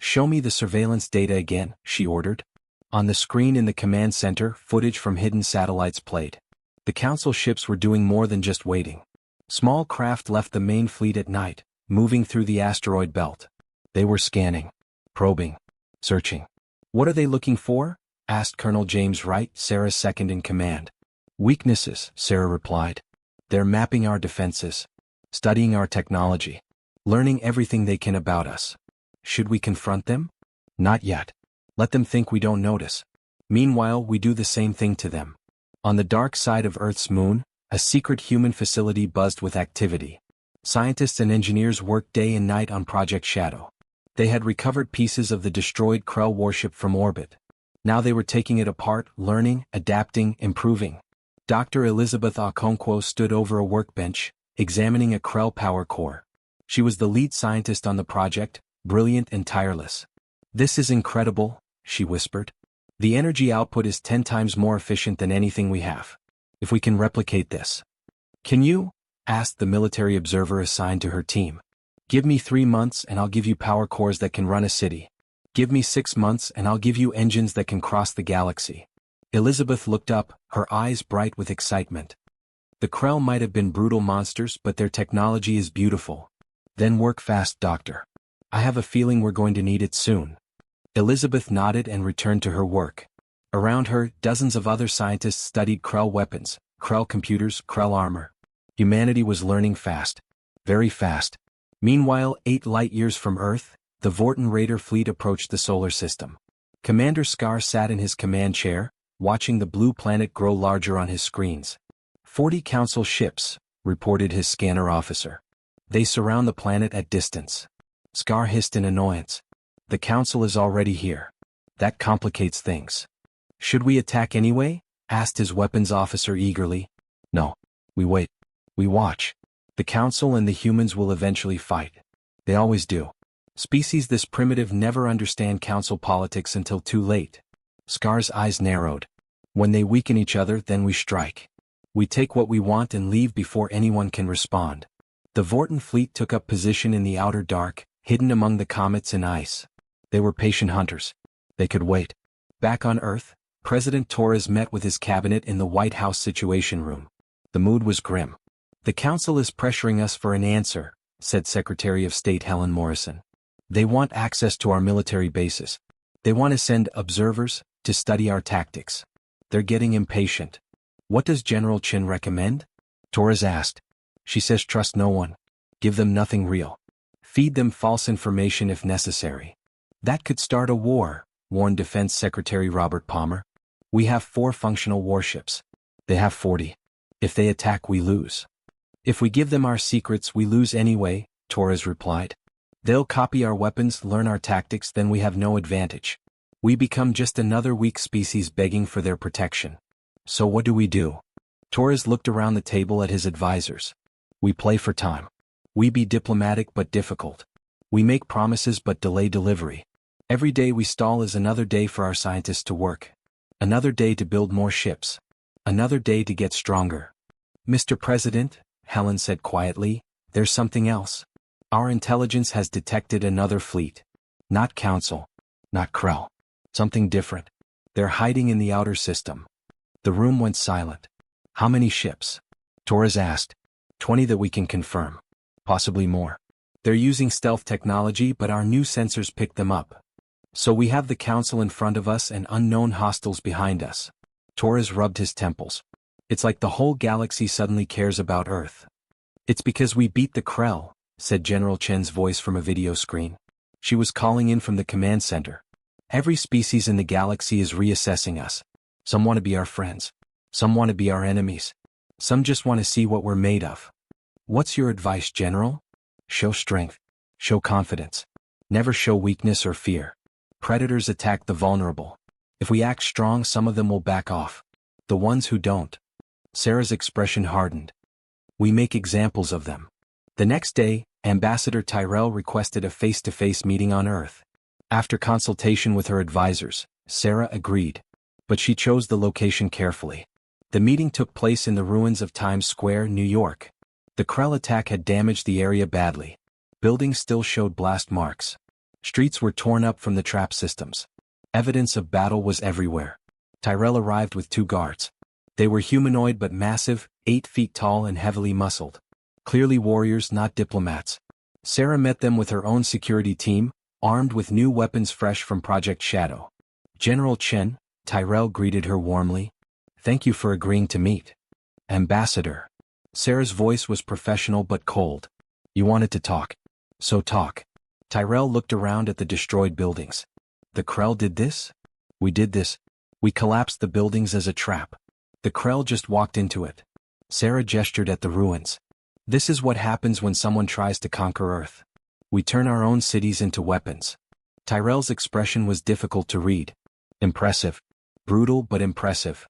"Show me the surveillance data again," she ordered. On the screen in the command center, footage from hidden satellites played. The Council ships were doing more than just waiting. Small craft left the main fleet at night, moving through the asteroid belt. They were scanning, probing, searching. "What are they looking for?" asked Colonel James Wright, Sarah's second in command. "Weaknesses," Sarah replied. "They're mapping our defenses, studying our technology, learning everything they can about us. Should we confront them? Not yet. Let them think we don't notice. Meanwhile, we do the same thing to them." On the dark side of Earth's moon, a secret human facility buzzed with activity. Scientists and engineers worked day and night on Project Shadow. They had recovered pieces of the destroyed Krell warship from orbit. Now they were taking it apart, learning, adapting, improving. Dr. Elizabeth Okonkwo stood over a workbench, examining a Krell power core. She was the lead scientist on the project, brilliant and tireless. "This is incredible," she whispered. "The energy output is 10 times more efficient than anything we have. If we can replicate this." "Can you?" asked the military observer assigned to her team. "Give me 3 months and I'll give you power cores that can run a city. Give me 6 months and I'll give you engines that can cross the galaxy." Elizabeth looked up, her eyes bright with excitement. "The Krell might have been brutal monsters, but their technology is beautiful. Then work fast, Doctor. I have a feeling we're going to need it soon." Elizabeth nodded and returned to her work. Around her, dozens of other scientists studied Krell weapons, Krell computers, Krell armor. Humanity was learning fast. Very fast. Meanwhile, 8 light-years from Earth, the Vorten Raider fleet approached the solar system. Commander Scar sat in his command chair, watching the blue planet grow larger on his screens. 40 Council ships, reported his scanner officer. They surround the planet at distance. Scar hissed in annoyance. "The Council is already here. That complicates things." "Should we attack anyway?" asked his weapons officer eagerly. "No. We wait. We watch. The Council and the humans will eventually fight. They always do. Species this primitive never understand Council politics until too late." Scar's eyes narrowed. "When they weaken each other, then we strike. We take what we want and leave before anyone can respond." The Vorten fleet took up position in the outer dark, hidden among the comets and ice. They were patient hunters. They could wait. Back on Earth, President Torres met with his cabinet in the White House Situation Room. The mood was grim. "The Council is pressuring us for an answer," said Secretary of State Helen Morrison. "They want access to our military bases. They want to send observers to study our tactics. They're getting impatient." "What does General Chin recommend?" Torres asked. "She says trust no one. Give them nothing real. Feed them false information if necessary." "That could start a war," warned Defense Secretary Robert Palmer. "We have 4 functional warships. They have 40. If they attack, we lose." "If we give them our secrets, we lose anyway," Torres replied. "They'll copy our weapons, learn our tactics, then we have no advantage. We become just another weak species begging for their protection. So what do we do?" Torres looked around the table at his advisors. "We play for time. We be diplomatic but difficult. We make promises but delay delivery. Every day we stall is another day for our scientists to work. Another day to build more ships. Another day to get stronger." "Mr. President," Helen said quietly, "there's something else. Our intelligence has detected another fleet. Not Council. Not Krell. Something different. They're hiding in the outer system." The room went silent. "How many ships?" Torres asked. 20 that we can confirm. Possibly more. They're using stealth technology, but our new sensors picked them up. So we have the Council in front of us and unknown hostiles behind us." Torres rubbed his temples. "It's like the whole galaxy suddenly cares about Earth." "It's because we beat the Krell," said General Chen's voice from a video screen. She was calling in from the command center. "Every species in the galaxy is reassessing us. Some want to be our friends. Some want to be our enemies. Some just want to see what we're made of." "What's your advice, General?" "Show strength. Show confidence. Never show weakness or fear. Predators attack the vulnerable. If we act strong, some of them will back off. The ones who don't. Sarah's expression hardened. We make examples of them. The next day, Ambassador Tyrell requested a face-to-face meeting on Earth. After consultation with her advisors, Sarah agreed. But she chose the location carefully. The meeting took place in the ruins of Times Square, New York. The Krell attack had damaged the area badly. Buildings still showed blast marks. Streets were torn up from the trap systems. Evidence of battle was everywhere. Tyrell arrived with 2 guards. They were humanoid but massive, 8 feet tall and heavily muscled. Clearly warriors, not diplomats. Sarah met them with her own security team, armed with new weapons fresh from Project Shadow. General Chen, Tyrell greeted her warmly. Thank you for agreeing to meet. Ambassador. Sarah's voice was professional but cold. You wanted to talk. So talk. Tyrell looked around at the destroyed buildings. The Krell did this? We did this. We collapsed the buildings as a trap. The Krell just walked into it. Sarah gestured at the ruins. This is what happens when someone tries to conquer Earth. We turn our own cities into weapons. Tyrell's expression was difficult to read. Impressive. Brutal but impressive.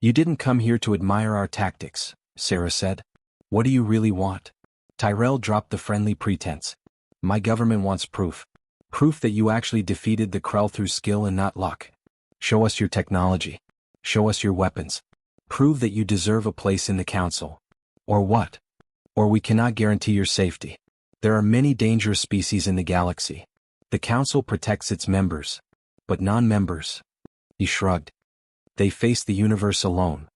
You didn't come here to admire our tactics, Sarah said. What do you really want? Tyrell dropped the friendly pretense. My government wants proof. Proof that you actually defeated the Krell through skill and not luck. Show us your technology. Show us your weapons. Prove that you deserve a place in the council. Or what? Or we cannot guarantee your safety. There are many dangerous species in the galaxy. The council protects its members. But non-members. He shrugged. They face the universe alone.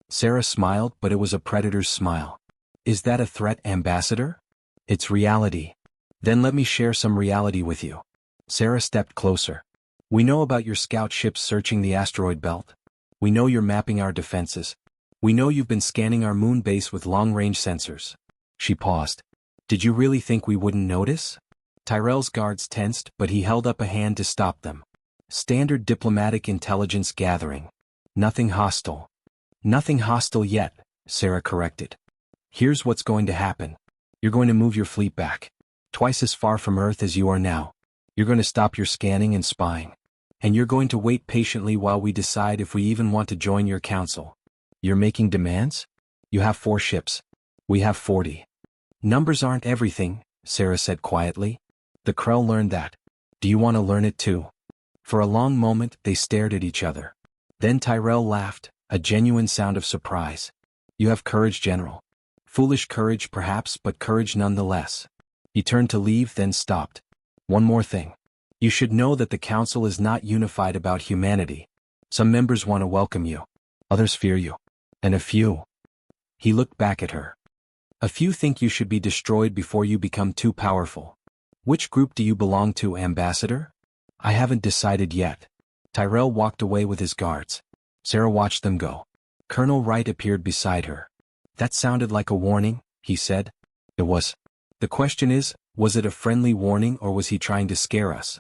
Sarah smiled, but it was a predator's smile. Is that a threat, Ambassador? It's reality. Then let me share some reality with you. Sarah stepped closer. We know about your scout ships searching the asteroid belt. We know you're mapping our defenses. We know you've been scanning our moon base with long-range sensors. She paused. Did you really think we wouldn't notice? Tyrell's guards tensed, but he held up a hand to stop them. Standard diplomatic intelligence gathering. Nothing hostile. Nothing hostile yet, Sarah corrected. Here's what's going to happen. You're going to move your fleet back. Twice as far from Earth as you are now. You're going to stop your scanning and spying. And you're going to wait patiently while we decide if we even want to join your council. You're making demands? You have 4 ships. We have 40. Numbers aren't everything, Sarah said quietly. The Krell learned that. Do you want to learn it too? For a long moment, they stared at each other. Then Tyrell laughed, a genuine sound of surprise. You have courage, General. Foolish courage perhaps, but courage nonetheless. He turned to leave, then stopped. One more thing. You should know that the council is not unified about humanity. Some members want to welcome you. Others fear you. And a few. He looked back at her. A few think you should be destroyed before you become too powerful. Which group do you belong to, Ambassador? I haven't decided yet. Tyrell walked away with his guards. Sarah watched them go. Colonel Wright appeared beside her. That sounded like a warning, he said. It was. The question is, was it a friendly warning or was he trying to scare us?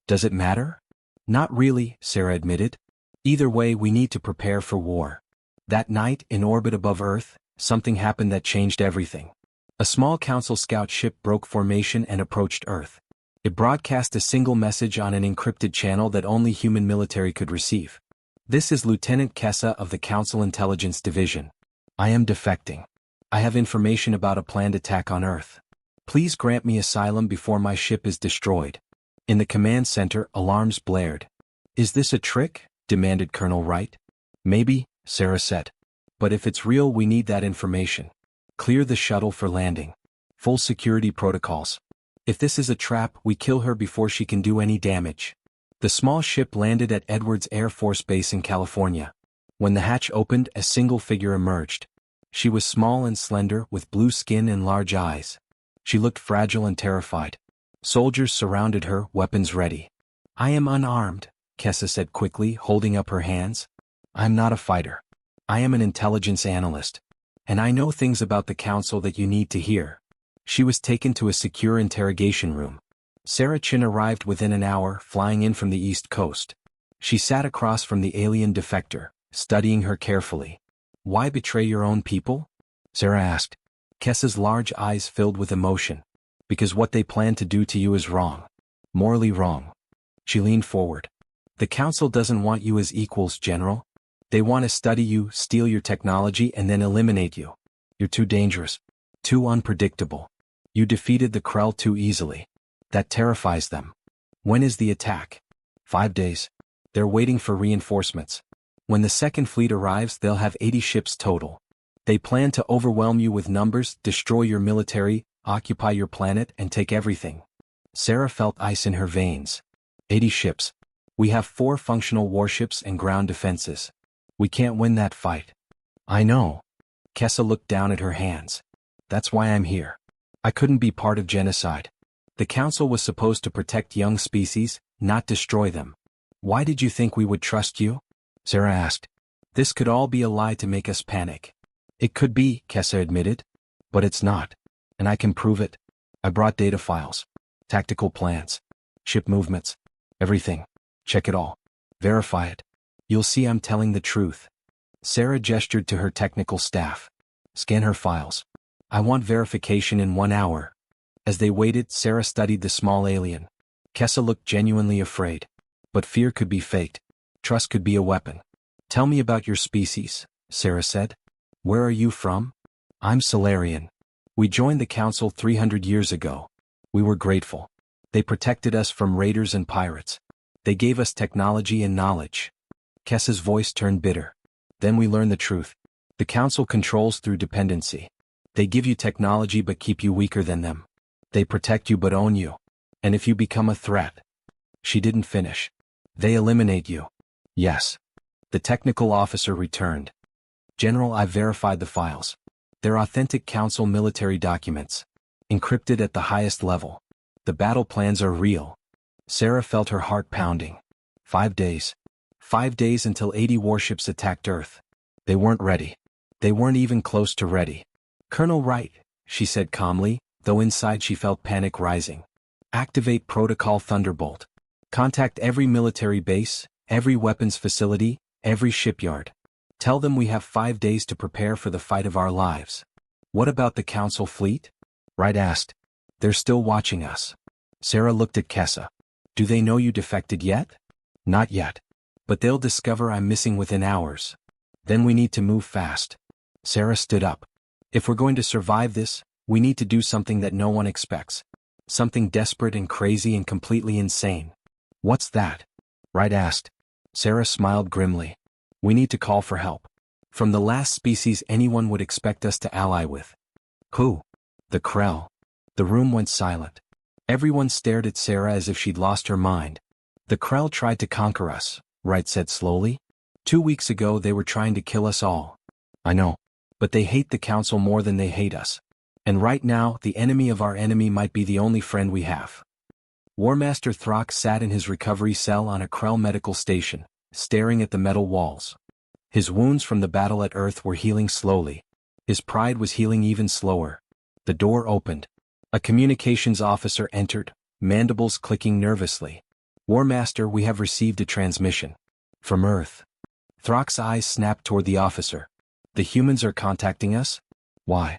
Does it matter? Not really, Sarah admitted. Either way, we need to prepare for war. That night, in orbit above Earth, something happened that changed everything. A small council scout ship broke formation and approached Earth. It broadcast a single message on an encrypted channel that only human military could receive. This is Lieutenant Kessa of the Council Intelligence Division. I am defecting. I have information about a planned attack on Earth. Please grant me asylum before my ship is destroyed. In the command center, alarms blared. Is this a trick? Demanded Colonel Wright. Maybe, Sarah said. But if it's real, we need that information. Clear the shuttle for landing. Full security protocols. If this is a trap, we kill her before she can do any damage. The small ship landed at Edwards Air Force Base in California. When the hatch opened, a single figure emerged. She was small and slender, with blue skin and large eyes. She looked fragile and terrified. Soldiers surrounded her, weapons ready. I am unarmed, Kessa said quickly, holding up her hands. I'm not a fighter. I am an intelligence analyst. And I know things about the council that you need to hear. She was taken to a secure interrogation room. Sarah Chin arrived within an hour, flying in from the East Coast. She sat across from the alien defector, studying her carefully. Why betray your own people? Sarah asked. Kessa's large eyes filled with emotion. Because what they plan to do to you is wrong. Morally wrong. She leaned forward. The Council doesn't want you as equals, General. They want to study you, steal your technology, and then eliminate you. You're too dangerous. Too unpredictable. You defeated the Krell too easily. That terrifies them. When is the attack? 5 days. They're waiting for reinforcements. When the second fleet arrives, they'll have 80 ships total. They plan to overwhelm you with numbers, destroy your military, occupy your planet, and take everything. Sarah felt ice in her veins. 80 ships. We have 4 functional warships and ground defenses. We can't win that fight. I know. Kessa looked down at her hands. That's why I'm here. I couldn't be part of genocide. The Council was supposed to protect young species, not destroy them. Why did you think we would trust you? Sarah asked. This could all be a lie to make us panic. It could be, Kessa admitted. But it's not. And I can prove it. I brought data files. Tactical plans. Ship movements. Everything. Check it all. Verify it. You'll see I'm telling the truth. Sarah gestured to her technical staff. Scan her files. I want verification in 1 hour. As they waited, Sarah studied the small alien. Kessa looked genuinely afraid. But fear could be faked. Trust could be a weapon. Tell me about your species, Sarah said. Where are you from? I'm Solarian. We joined the Council 300 years ago. We were grateful. They protected us from raiders and pirates. They gave us technology and knowledge. Kessa's voice turned bitter. Then we learned the truth. The Council controls through dependency. They give you technology but keep you weaker than them. They protect you but own you. And if you become a threat. She didn't finish. They eliminate you. Yes. The technical officer returned. General, I've verified the files. They're authentic Council military documents. Encrypted at the highest level. The battle plans are real. Sarah felt her heart pounding. 5 days. 5 days until 80 warships attacked Earth. They weren't ready. They weren't even close to ready. Colonel Wright, she said calmly, though inside she felt panic rising. Activate Protocol Thunderbolt. Contact every military base, every weapons facility, every shipyard. Tell them we have 5 days to prepare for the fight of our lives. What about the Council fleet? Wright asked. They're still watching us. Sarah looked at Kessa. Do they know you defected yet? Not yet. But they'll discover I'm missing within hours. Then we need to move fast. Sarah stood up. If we're going to survive this, we need to do something that no one expects. Something desperate and crazy and completely insane. What's that? Wright asked. Sarah smiled grimly. We need to call for help. From the last species anyone would expect us to ally with. Who? The Krell. The room went silent. Everyone stared at Sarah as if she'd lost her mind. The Krell tried to conquer us, Wright said slowly. 2 weeks ago they were trying to kill us all. I know. But they hate the Council more than they hate us. And right now, the enemy of our enemy might be the only friend we have. War Master Throck sat in his recovery cell on a Krell medical station, staring at the metal walls. His wounds from the battle at Earth were healing slowly. His pride was healing even slower. The door opened. A communications officer entered, mandibles clicking nervously. War Master, we have received a transmission. From Earth. Throck's eyes snapped toward the officer. The humans are contacting us? Why?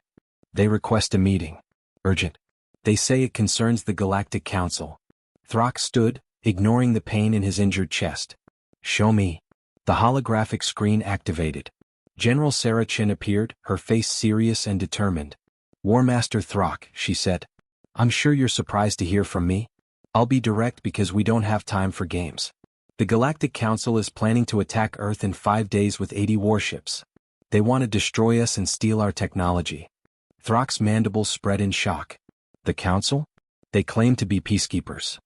They request a meeting. Urgent. They say it concerns the Galactic Council. Throck stood, ignoring the pain in his injured chest. Show me. The holographic screen activated. General Sarah Chin appeared, her face serious and determined. War Master Throck, she said. I'm sure you're surprised to hear from me. I'll be direct because we don't have time for games. The Galactic Council is planning to attack Earth in 5 days with 80 warships. They want to destroy us and steal our technology. Throck's mandibles spread in shock. The Council? They claim to be peacekeepers.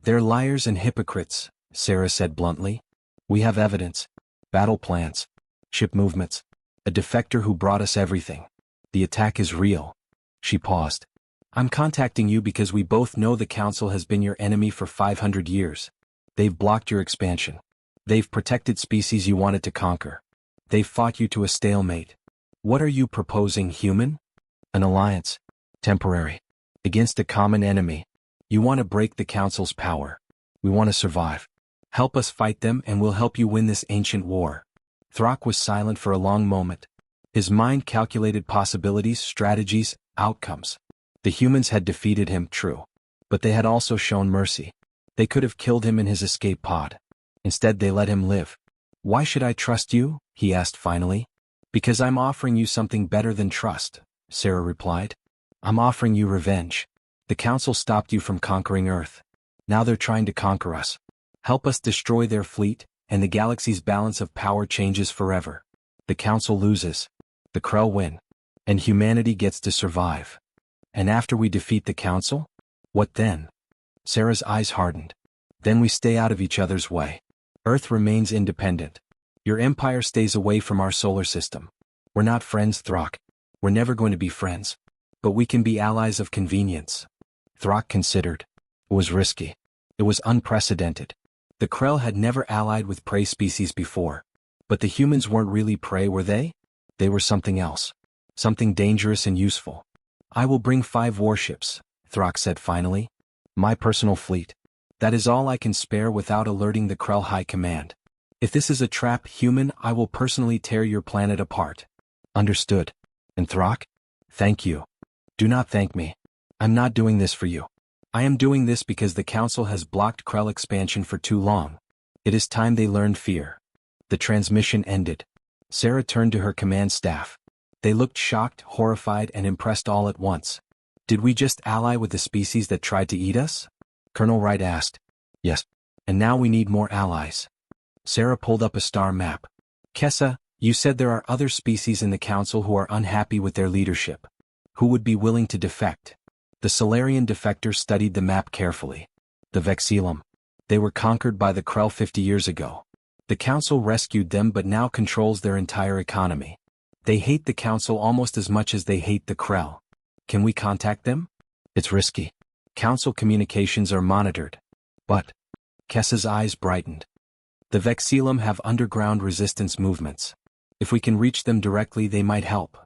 They're liars and hypocrites, Sarah said bluntly. We have evidence. Battle plans. Ship movements. A defector who brought us everything. The attack is real. She paused. I'm contacting you because we both know the Council has been your enemy for 500 years. They've blocked your expansion. They've protected species you wanted to conquer. They've fought you to a stalemate. What are you proposing, human? An alliance. Temporary. Against a common enemy. You want to break the Council's power. We want to survive. Help us fight them and we'll help you win this ancient war. Throck was silent for a long moment. His mind calculated possibilities, strategies, outcomes. The humans had defeated him, true. But they had also shown mercy. They could have killed him in his escape pod. Instead they let him live. "Why should I trust you?" he asked finally. "Because I'm offering you something better than trust," Sarah replied. "I'm offering you revenge. The Council stopped you from conquering Earth. Now they're trying to conquer us. Help us destroy their fleet, and the galaxy's balance of power changes forever. The Council loses. The Krell win. And humanity gets to survive. And after we defeat the Council? What then?" Sarah's eyes hardened. "Then we stay out of each other's way. Earth remains independent. Your empire stays away from our solar system. We're not friends, Throck. We're never going to be friends. But we can be allies of convenience." Throck considered. It was risky. It was unprecedented. The Krell had never allied with prey species before. But the humans weren't really prey, were they? They were something else. Something dangerous and useful. "I will bring 5 warships," Throck said finally. "My personal fleet. That is all I can spare without alerting the Krell High Command. If this is a trap, human, I will personally tear your planet apart." "Understood. And Throck? Thank you." "Do not thank me. I'm not doing this for you. I am doing this because the Council has blocked Krell expansion for too long. It is time they learned fear." The transmission ended. Sarah turned to her command staff. They looked shocked, horrified, and impressed all at once. "Did we just ally with the species that tried to eat us?" Colonel Wright asked. "Yes. And now we need more allies." Sarah pulled up a star map. "Kessa, you said there are other species in the Council who are unhappy with their leadership. Who would be willing to defect?" The Solarian defector studied the map carefully. "The Vexillum. They were conquered by the Krell 50 years ago. The Council rescued them but now controls their entire economy. They hate the Council almost as much as they hate the Krell. Can we contact them?" "It's risky. Council communications are monitored." "But..." Kessa's eyes brightened. "The Vexillum have underground resistance movements. If we can reach them directly, they might help."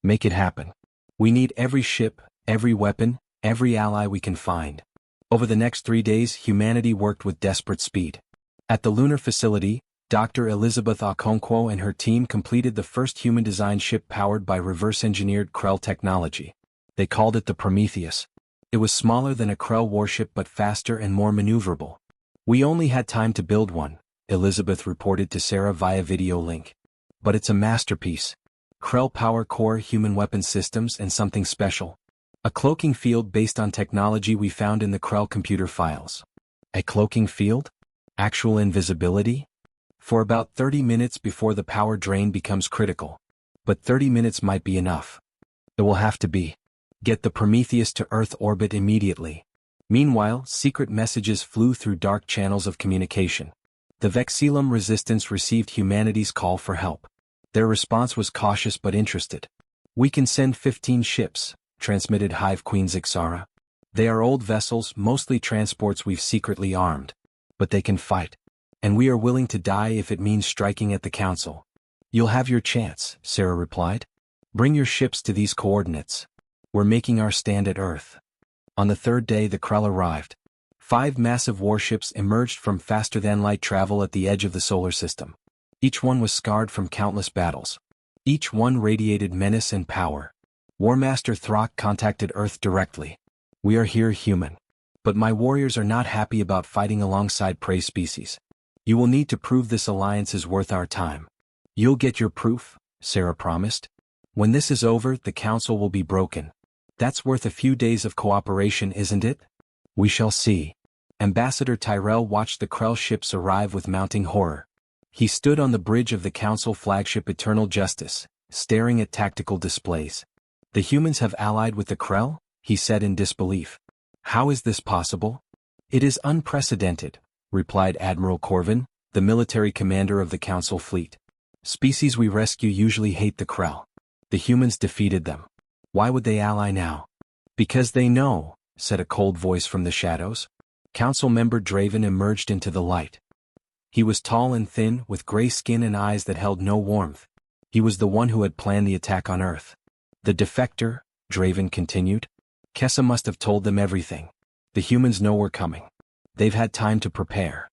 "Make it happen. We need every ship, every weapon, every ally we can find." Over the next 3 days, humanity worked with desperate speed. At the lunar facility, Dr. Elizabeth Okonkwo and her team completed the first human-designed ship powered by reverse-engineered Krell technology. They called it the Prometheus. It was smaller than a Krell warship but faster and more maneuverable. "We only had time to build one," Elizabeth reported to Sarah via video link. "But it's a masterpiece. Krell power core human weapon systems and something special. A cloaking field based on technology we found in the Krell computer files." "A cloaking field? Actual invisibility?" "For about 30 minutes before the power drain becomes critical. But 30 minutes might be enough." "It will have to be. Get the Prometheus to Earth orbit immediately." Meanwhile, secret messages flew through dark channels of communication. The Vexillum resistance received humanity's call for help. Their response was cautious but interested. "We can send 15 ships," transmitted Hive Queen Zixara. "They are old vessels, mostly transports we've secretly armed. But they can fight. And we are willing to die if it means striking at the Council." "You'll have your chance," Sarah replied. "Bring your ships to these coordinates. We're making our stand at Earth." On the 3rd day the Krell arrived. 5 massive warships emerged from faster-than-light travel at the edge of the solar system. Each one was scarred from countless battles. Each one radiated menace and power. Warmaster Throck contacted Earth directly. "We are here, human. But my warriors are not happy about fighting alongside prey species. You will need to prove this alliance is worth our time." "You'll get your proof," Sarah promised. "When this is over, the Council will be broken. That's worth a few days of cooperation, isn't it?" "We shall see." Ambassador Tyrell watched the Krell ships arrive with mounting horror. He stood on the bridge of the Council flagship Eternal Justice, staring at tactical displays. "The humans have allied with the Krell?" he said in disbelief. "How is this possible?" "It is unprecedented," replied Admiral Corvin, the military commander of the Council fleet. "Species we rescue usually hate the Krell. The humans defeated them. Why would they ally now?" "Because they know," said a cold voice from the shadows. Council member Draven emerged into the light. He was tall and thin, with gray skin and eyes that held no warmth. He was the one who had planned the attack on Earth. "The defector," Draven continued. "Kessa must have told them everything. The humans know we're coming. They've had time to prepare."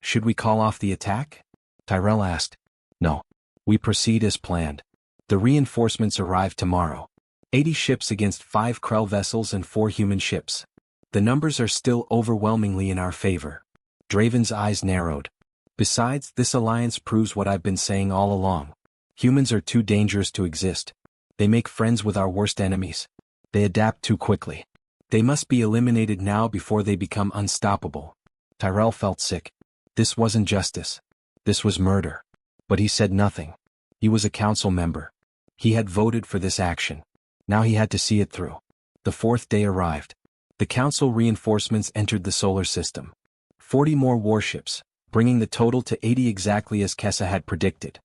"Should we call off the attack?" Tyrell asked. "No. We proceed as planned. The reinforcements arrive tomorrow. 80 ships against 5 Krell vessels and 4 human ships. The numbers are still overwhelmingly in our favor. Draven's eyes narrowed. Besides, this alliance proves what I've been saying all along. Humans are too dangerous to exist. They make friends with our worst enemies. They adapt too quickly. They must be eliminated now before they become unstoppable. Tyrell felt sick. This wasn't justice. This was murder. But he said nothing. He was a council member. He had voted for this action. Now he had to see it through. The fourth day arrived. The council reinforcements entered the solar system. 40 more warships, bringing the total to 80 exactly as Kessa had predicted.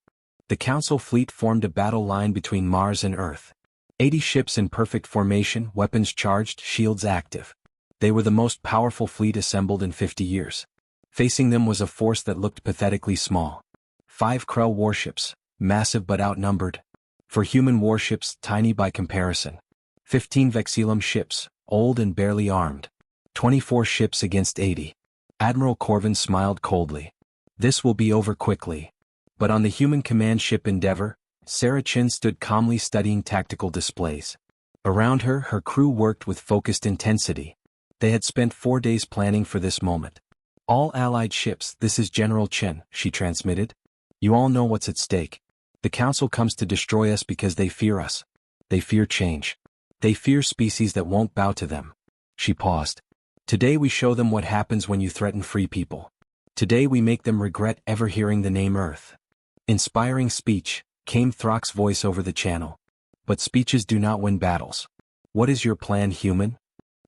The council fleet formed a battle line between Mars and Earth. 80 ships in perfect formation, weapons charged, shields active. They were the most powerful fleet assembled in 50 years. Facing them was a force that looked pathetically small. 5 Krell warships, massive but outnumbered. For human warships, tiny by comparison. 15 Vexilum ships, old and barely armed. 24 ships against 80. Admiral Corvin smiled coldly. This will be over quickly. But on the human command ship Endeavor, Sarah Chin stood calmly studying tactical displays. Around her, her crew worked with focused intensity. They had spent 4 days planning for this moment. All allied ships, this is General Chen, she transmitted. You all know what's at stake. The Council comes to destroy us because they fear us. They fear change. They fear species that won't bow to them. She paused. Today we show them what happens when you threaten free people. Today we make them regret ever hearing the name Earth. Inspiring speech, came Throck's voice over the channel. But speeches do not win battles. What is your plan, human?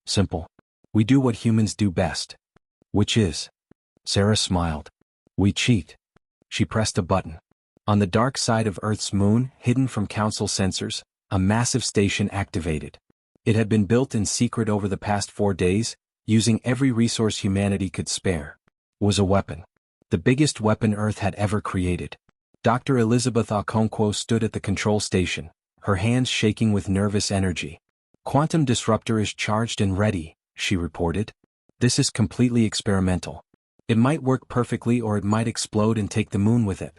Simple. We do what humans do best. Which is? Sarah smiled. We cheat. She pressed a button. On the dark side of Earth's moon, hidden from Council sensors, a massive station activated. It had been built in secret over the past 4 days, using every resource humanity could spare. Was a weapon. The biggest weapon Earth had ever created. Dr. Elizabeth Okonkwo stood at the control station, her hands shaking with nervous energy. Quantum disruptor is charged and ready, she reported. This is completely experimental. It might work perfectly or it might explode and take the moon with it.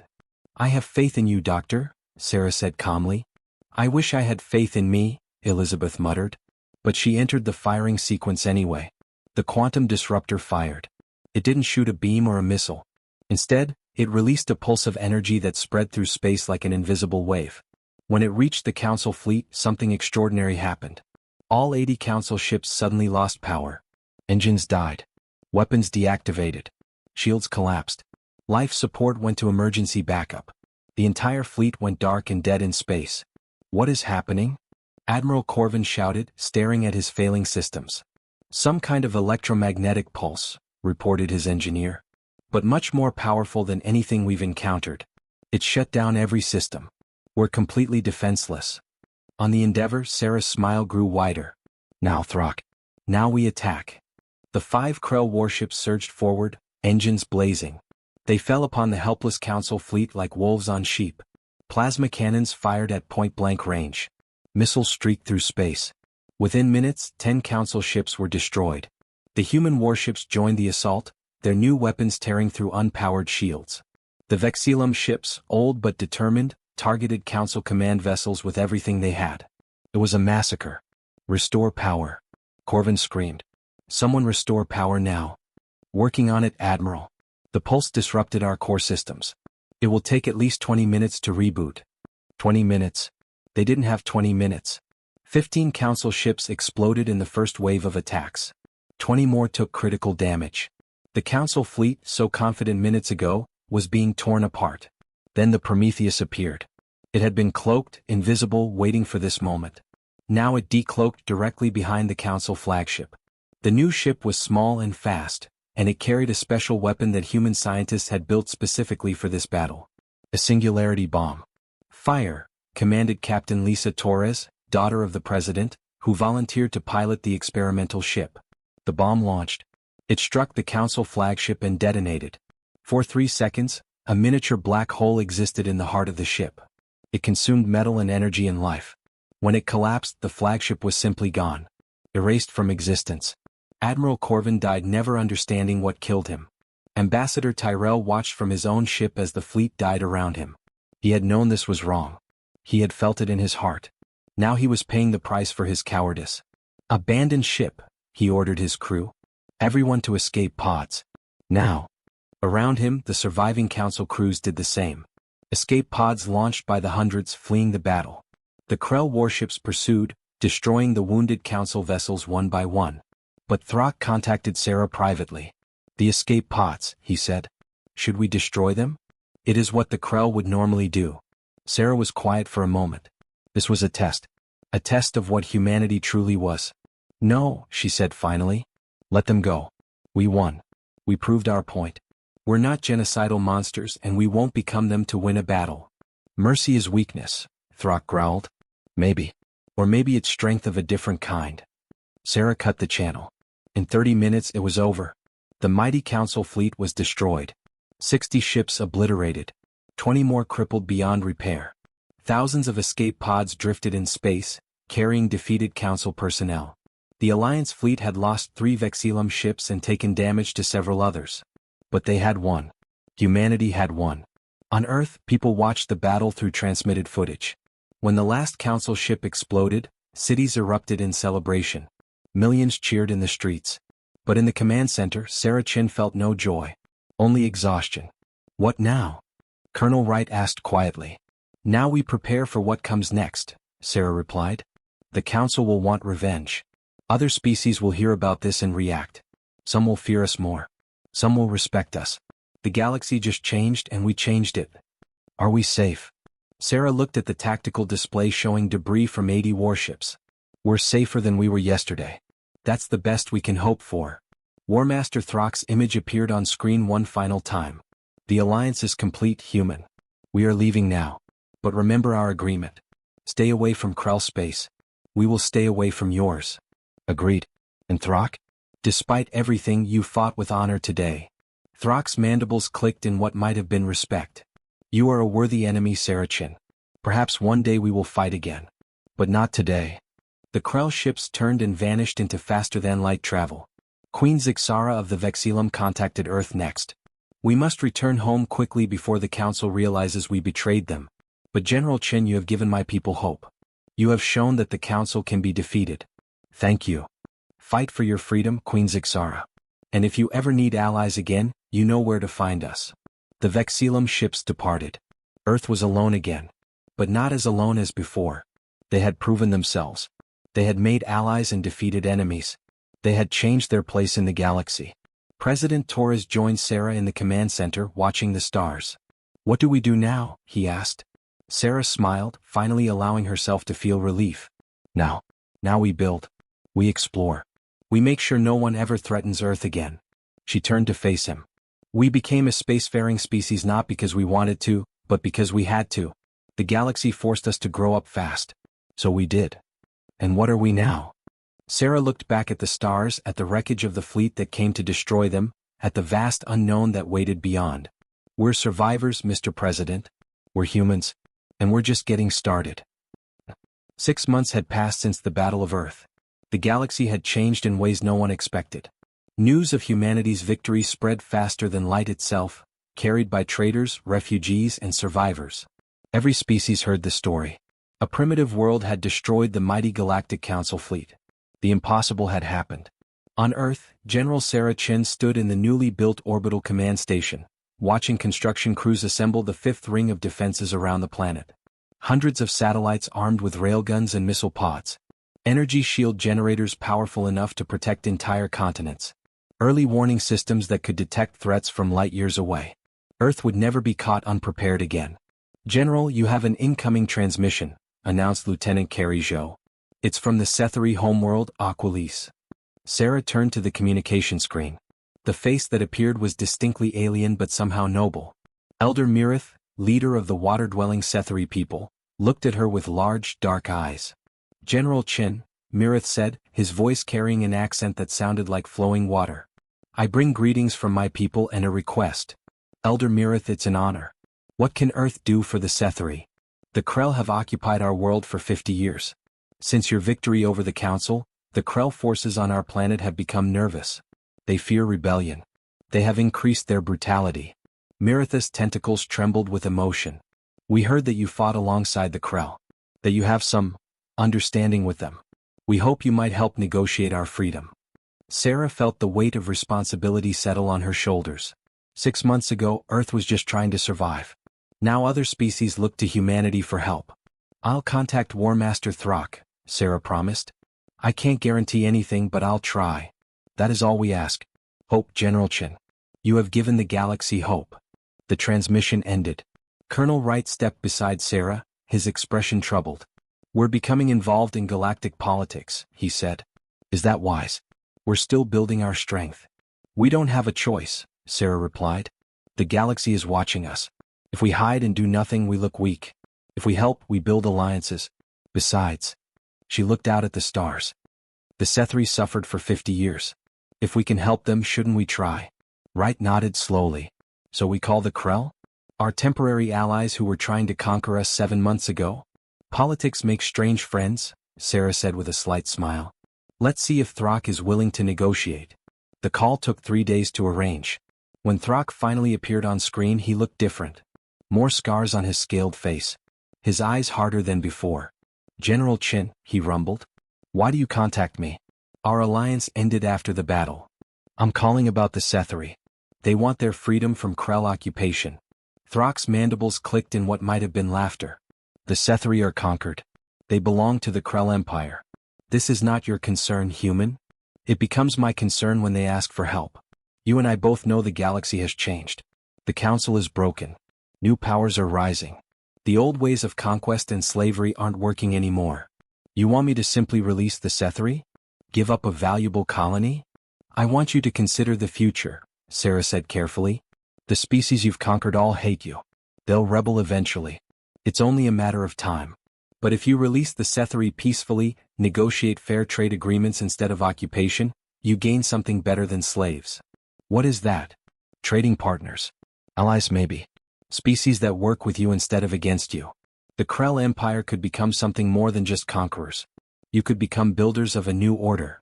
I have faith in you, Doctor, Sarah said calmly. I wish I had faith in me, Elizabeth muttered. But she entered the firing sequence anyway. The quantum disruptor fired. It didn't shoot a beam or a missile. Instead, it released a pulse of energy that spread through space like an invisible wave. When it reached the Council fleet, something extraordinary happened. All 80 Council ships suddenly lost power. Engines died. Weapons deactivated. Shields collapsed. Life support went to emergency backup. The entire fleet went dark and dead in space. What is happening? Admiral Corvin shouted, staring at his failing systems. Some kind of electromagnetic pulse, reported his engineer. But much more powerful than anything we've encountered. It shut down every system. We're completely defenseless. On the Endeavor, Sarah's smile grew wider. Now Throck. Now we attack. The 5 Krell warships surged forward, engines blazing. They fell upon the helpless Council fleet like wolves on sheep. Plasma cannons fired at point-blank range. Missiles streaked through space. Within minutes, 10 Council ships were destroyed. The human warships joined the assault, their new weapons tearing through unpowered shields. The Vexilum ships, old but determined, targeted Council command vessels with everything they had. It was a massacre. Restore power. Corvin screamed. Someone restore power now. Working on it, Admiral. The pulse disrupted our core systems. It will take at least 20 minutes to reboot. 20 minutes. They didn't have 20 minutes. 15 Council ships exploded in the first wave of attacks. 20 more took critical damage. The Council fleet, so confident minutes ago, was being torn apart. Then the Prometheus appeared. It had been cloaked, invisible, waiting for this moment. Now it decloaked directly behind the Council flagship. The new ship was small and fast, and it carried a special weapon that human scientists had built specifically for this battle. A singularity bomb. Fire, commanded Captain Lisa Torres, daughter of the president, who volunteered to pilot the experimental ship. The bomb launched. It struck the Council flagship and detonated. For 3 seconds, a miniature black hole existed in the heart of the ship. It consumed metal and energy and life. When it collapsed, the flagship was simply gone. Erased from existence. Admiral Corvin died never understanding what killed him. Ambassador Tyrell watched from his own ship as the fleet died around him. He had known this was wrong. He had felt it in his heart. Now he was paying the price for his cowardice. Abandoned ship, he ordered his crew. Everyone to escape pods. Now. Around him, the surviving council crews did the same. Escape pods launched by the hundreds fleeing the battle. The Krell warships pursued, destroying the wounded council vessels one by one. But Throck contacted Sarah privately. The escape pods, he said. Should we destroy them? It is what the Krell would normally do. Sarah was quiet for a moment. This was a test. A test of what humanity truly was. No, she said finally. Let them go. We won. We proved our point. We're not genocidal monsters and we won't become them to win a battle. Mercy is weakness, Throck growled. Maybe. Or maybe it's strength of a different kind. Sarah cut the channel. In 30 minutes it was over. The mighty council fleet was destroyed. 60 ships obliterated. 20 more crippled beyond repair. Thousands of escape pods drifted in space, carrying defeated council personnel. The Alliance fleet had lost 3 Vexillum ships and taken damage to several others. But they had won. Humanity had won. On Earth, people watched the battle through transmitted footage. When the last council ship exploded, cities erupted in celebration. Millions cheered in the streets. But in the command center, Sarah Chin felt no joy. Only exhaustion. What now? Colonel Wright asked quietly. Now we prepare for what comes next, Sarah replied. The council will want revenge. Other species will hear about this and react. Some will fear us more. Some will respect us. The galaxy just changed and we changed it. Are we safe? Sarah looked at the tactical display showing debris from 80 warships. We're safer than we were yesterday. That's the best we can hope for. Warmaster Throck's image appeared on screen one final time. The Alliance is complete, human. We are leaving now. But remember our agreement. Stay away from Krell space. We will stay away from yours. Agreed. And Throck? Despite everything, you fought with honor today. Throck's mandibles clicked in what might have been respect. You are a worthy enemy, Sarah Chin. Perhaps one day we will fight again. But not today. The Krell ships turned and vanished into faster-than-light travel. Queen Zixara of the Vexillum contacted Earth next. We must return home quickly before the Council realizes we betrayed them. But General Chin, you have given my people hope. You have shown that the Council can be defeated. Thank you. Fight for your freedom, Queen Zixara. And if you ever need allies again, you know where to find us. The Vexillum ships departed. Earth was alone again. But not as alone as before. They had proven themselves. They had made allies and defeated enemies. They had changed their place in the galaxy. President Torres joined Sarah in the command center, watching the stars. What do we do now? He asked. Sarah smiled, finally allowing herself to feel relief. Now we build. We explore. We make sure no one ever threatens Earth again. She turned to face him. We became a spacefaring species not because we wanted to, but because we had to. The galaxy forced us to grow up fast. So we did. And what are we now? Sarah looked back at the stars, at the wreckage of the fleet that came to destroy them, at the vast unknown that waited beyond. We're survivors, Mr. President. We're humans. And we're just getting started. 6 months had passed since the Battle of Earth. The galaxy had changed in ways no one expected. News of humanity's victory spread faster than light itself, carried by traders, refugees, and survivors. Every species heard the story. A primitive world had destroyed the mighty Galactic Council fleet. The impossible had happened. On Earth, General Sarah Chin stood in the newly built orbital command station, watching construction crews assemble the fifth ring of defenses around the planet. Hundreds of satellites armed with railguns and missile pods. Energy shield generators powerful enough to protect entire continents. Early warning systems that could detect threats from light years away. Earth would never be caught unprepared again. General, you have an incoming transmission, announced Lieutenant Carrie Zhou. It's from the Setheri homeworld, Aquilise. Sarah turned to the communication screen. The face that appeared was distinctly alien but somehow noble. Elder Mirith, leader of the water-dwelling Setheri people, looked at her with large, dark eyes. General Chin, Mirith said, his voice carrying an accent that sounded like flowing water. I bring greetings from my people and a request. Elder Mirith, it's an honor. What can Earth do for the Setheri? The Krell have occupied our world for 50 years. Since your victory over the Council, the Krell forces on our planet have become nervous. They fear rebellion. They have increased their brutality. Mirith's tentacles trembled with emotion. We heard that you fought alongside the Krell. That you have some understanding with them. We hope you might help negotiate our freedom. Sarah felt the weight of responsibility settle on her shoulders. 6 months ago, Earth was just trying to survive. Now other species look to humanity for help. I'll contact War Master Throck, Sarah promised. I can't guarantee anything, but I'll try. That is all we ask. Hope, General Chin. You have given the galaxy hope. The transmission ended. Colonel Wright stepped beside Sarah, his expression troubled. We're becoming involved in galactic politics, he said. Is that wise? We're still building our strength. We don't have a choice, Sarah replied. The galaxy is watching us. If we hide and do nothing, we look weak. If we help, we build alliances. Besides, she looked out at the stars. The Sethri suffered for 50 years. If we can help them, shouldn't we try? Wright nodded slowly. So we call the Krell? Our temporary allies who were trying to conquer us 7 months ago? Politics makes strange friends, Sarah said with a slight smile. Let's see if Throck is willing to negotiate. The call took 3 days to arrange. When Throck finally appeared on screen, he looked different. More scars on his scaled face. His eyes harder than before. General Chin, he rumbled. Why do you contact me? Our alliance ended after the battle. I'm calling about the Sethri. They want their freedom from Krell occupation. Throck's mandibles clicked in what might have been laughter. The Sethri are conquered. They belong to the Krell Empire. This is not your concern, human. It becomes my concern when they ask for help. You and I both know the galaxy has changed. The Council is broken. New powers are rising. The old ways of conquest and slavery aren't working anymore. You want me to simply release the Sethri? Give up a valuable colony? I want you to consider the future, Sarah said carefully. The species you've conquered all hate you. They'll rebel eventually. It's only a matter of time. But if you release the Sethri peacefully, negotiate fair trade agreements instead of occupation, you gain something better than slaves. What is that? Trading partners. Allies maybe. Species that work with you instead of against you. The Krell Empire could become something more than just conquerors. You could become builders of a new order.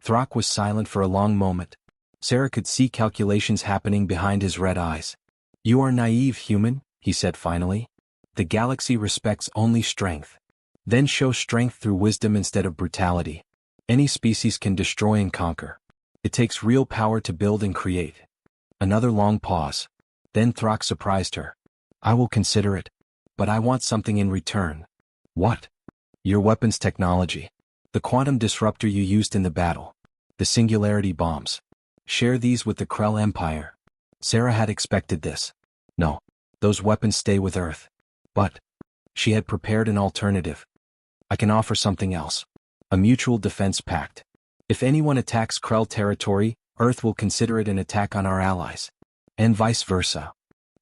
Throck was silent for a long moment. Sarah could see calculations happening behind his red eyes. You are naive, human, he said finally. The galaxy respects only strength. Then show strength through wisdom instead of brutality. Any species can destroy and conquer. It takes real power to build and create. Another long pause. Then Throck surprised her. I will consider it. But I want something in return. What? Your weapons technology. The quantum disruptor you used in the battle. The singularity bombs. Share these with the Krell Empire. Sarah had expected this. No. Those weapons stay with Earth. But she had prepared an alternative. I can offer something else. A mutual defense pact. If anyone attacks Krell territory, Earth will consider it an attack on our allies. And vice versa.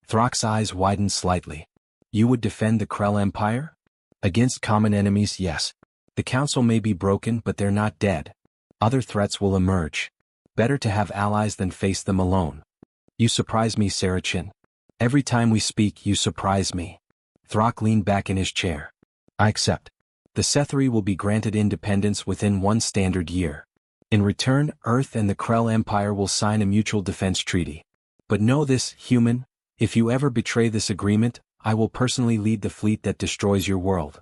Throck's eyes widened slightly. You would defend the Krell Empire? Against common enemies, yes. The Council may be broken, but they're not dead. Other threats will emerge. Better to have allies than face them alone. You surprise me, Sarah Chin. Every time we speak, you surprise me. Throck leaned back in his chair. I accept. The Sethri will be granted independence within 1 standard year. In return, Earth and the Krell Empire will sign a mutual defense treaty. But know this, human, if you ever betray this agreement, I will personally lead the fleet that destroys your world.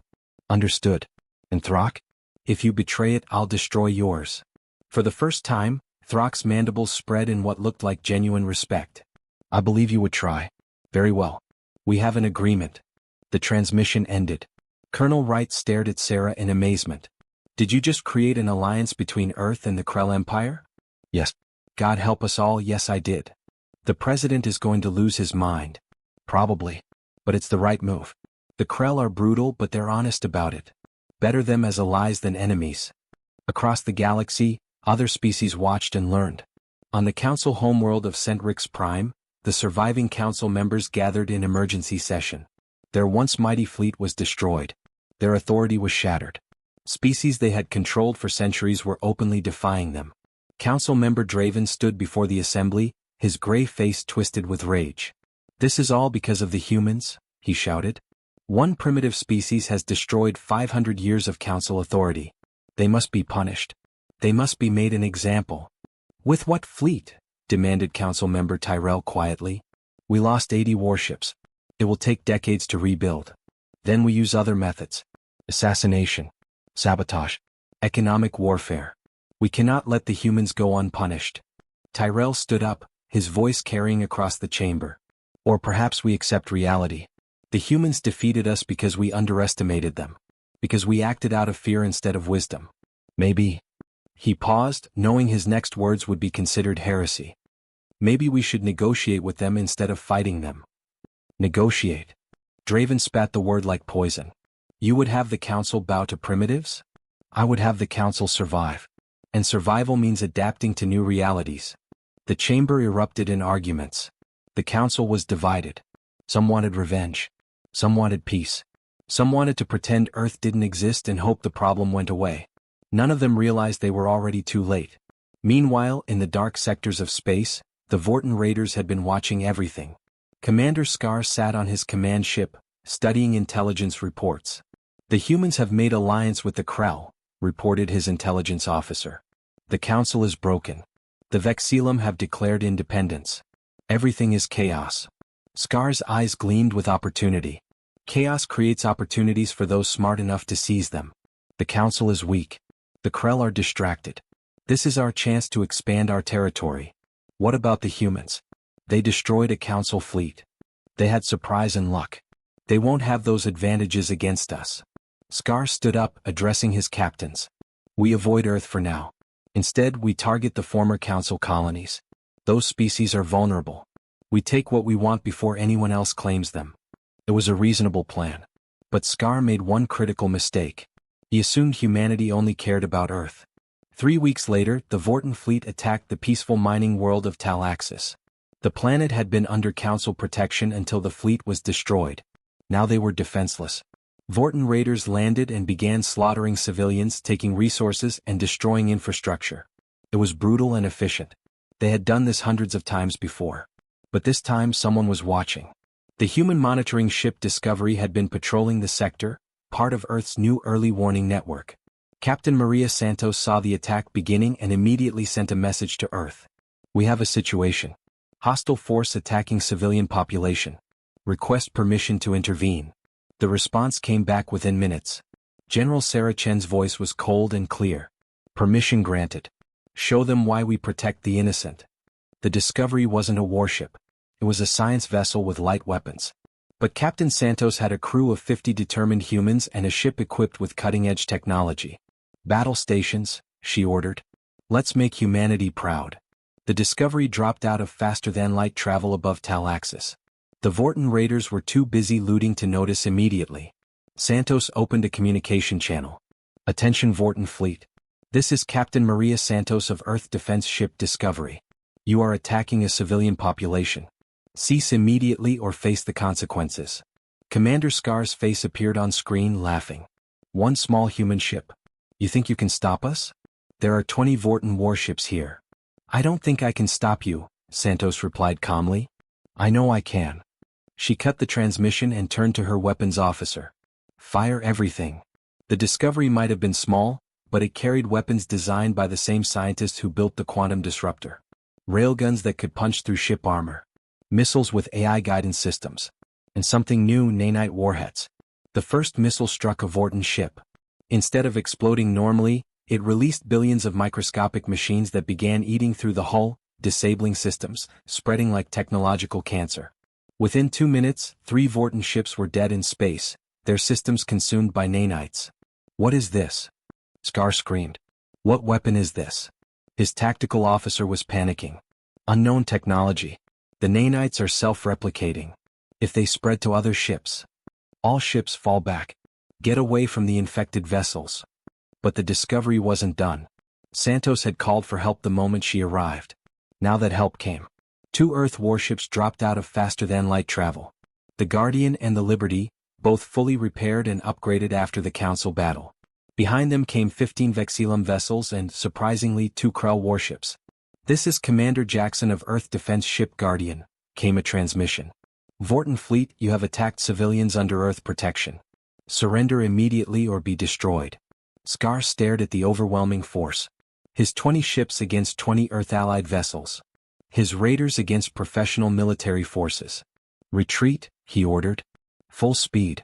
Understood. And Throck? If you betray it, I'll destroy yours. For the first time, Throck's mandibles spread in what looked like genuine respect. I believe you would try. Very well. We have an agreement. The transmission ended. Colonel Wright stared at Sarah in amazement. Did you just create an alliance between Earth and the Krell Empire? Yes. God help us all, yes I did. The president is going to lose his mind. Probably. But it's the right move. The Krell are brutal, but they're honest about it. Better them as allies than enemies. Across the galaxy, other species watched and learned. On the Council homeworld of Centrix Prime, the surviving Council members gathered in emergency session. Their once mighty fleet was destroyed. Their authority was shattered. Species they had controlled for centuries were openly defying them. Council member Draven stood before the assembly, his gray face twisted with rage. This is all because of the humans, he shouted. One primitive species has destroyed 500 years of Council authority. They must be punished. They must be made an example. With what fleet? Demanded Council member Tyrell quietly. We lost 80 warships. It will take decades to rebuild. Then we use other methods. Assassination. Sabotage. Economic warfare. We cannot let the humans go unpunished. Tyrell stood up, his voice carrying across the chamber. Or perhaps we accept reality. The humans defeated us because we underestimated them. Because we acted out of fear instead of wisdom. Maybe. He paused, knowing his next words would be considered heresy. Maybe we should negotiate with them instead of fighting them. Negotiate. Draven spat the word like poison. You would have the council bow to primitives? I would have the council survive. And survival means adapting to new realities. The chamber erupted in arguments. The council was divided. Some wanted revenge. Some wanted peace. Some wanted to pretend Earth didn't exist and hope the problem went away. None of them realized they were already too late. Meanwhile, in the dark sectors of space, the Vorten raiders had been watching everything. Commander Scar sat on his command ship, studying intelligence reports. The humans have made alliance with the Krell, reported his intelligence officer. The council is broken. The Vexillum have declared independence. Everything is chaos. Scar's eyes gleamed with opportunity. Chaos creates opportunities for those smart enough to seize them. The council is weak. The Krell are distracted. This is our chance to expand our territory. What about the humans? They destroyed a council fleet. They had surprise and luck. They won't have those advantages against us. Scar stood up, addressing his captains. We avoid Earth for now. Instead, we target the former council colonies. Those species are vulnerable. We take what we want before anyone else claims them. It was a reasonable plan. But Scar made one critical mistake. He assumed humanity only cared about Earth. 3 weeks later, the Vorten fleet attacked the peaceful mining world of Talaxis. The planet had been under council protection until the fleet was destroyed. Now they were defenseless. Vorten raiders landed and began slaughtering civilians, taking resources and destroying infrastructure. It was brutal and efficient. They had done this hundreds of times before. But this time someone was watching. The human monitoring ship Discovery had been patrolling the sector, part of Earth's new early warning network. Captain Maria Santos saw the attack beginning and immediately sent a message to Earth. We have a situation. Hostile force attacking civilian population. Request permission to intervene. The response came back within minutes. General Sarah Chen's voice was cold and clear. Permission granted. Show them why we protect the innocent. The Discovery wasn't a warship. It was a science vessel with light weapons. But Captain Santos had a crew of 50 determined humans and a ship equipped with cutting-edge technology. Battle stations, she ordered. Let's make humanity proud. The Discovery dropped out of faster-than-light travel above Talaxis. The Vorten raiders were too busy looting to notice immediately. Santos opened a communication channel. Attention Vorten fleet. This is Captain Maria Santos of Earth Defense Ship Discovery. You are attacking a civilian population. Cease immediately or face the consequences. Commander Scar's face appeared on screen, laughing. One small human ship. You think you can stop us? There are 20 Vorten warships here. I don't think I can stop you, Santos replied calmly. I know I can. She cut the transmission and turned to her weapons officer. Fire everything. The Discovery might have been small, but it carried weapons designed by the same scientists who built the quantum disruptor. Railguns that could punch through ship armor. Missiles with AI guidance systems. And something new, nanite warheads. The first missile struck a Vorten ship. Instead of exploding normally, it released billions of microscopic machines that began eating through the hull, disabling systems, spreading like technological cancer. Within 2 minutes, 3 Vorten ships were dead in space, their systems consumed by nanites. What is this? Scar screamed. What weapon is this? His tactical officer was panicking. Unknown technology. The nanites are self-replicating. If they spread to other ships, all ships fall back. Get away from the infected vessels. But the Discovery wasn't done. Santos had called for help the moment she arrived. Now that help came. 2 Earth warships dropped out of faster-than-light travel. The Guardian and the Liberty, both fully repaired and upgraded after the Council battle. Behind them came 15 Vexillum vessels and, surprisingly, 2 Krell warships. This is Commander Jackson of Earth Defense Ship Guardian, came a transmission. Vorten fleet, you have attacked civilians under Earth protection. Surrender immediately or be destroyed. Scar stared at the overwhelming force. His 20 ships against 20 Earth-allied vessels. His raiders against professional military forces. Retreat, he ordered. Full speed.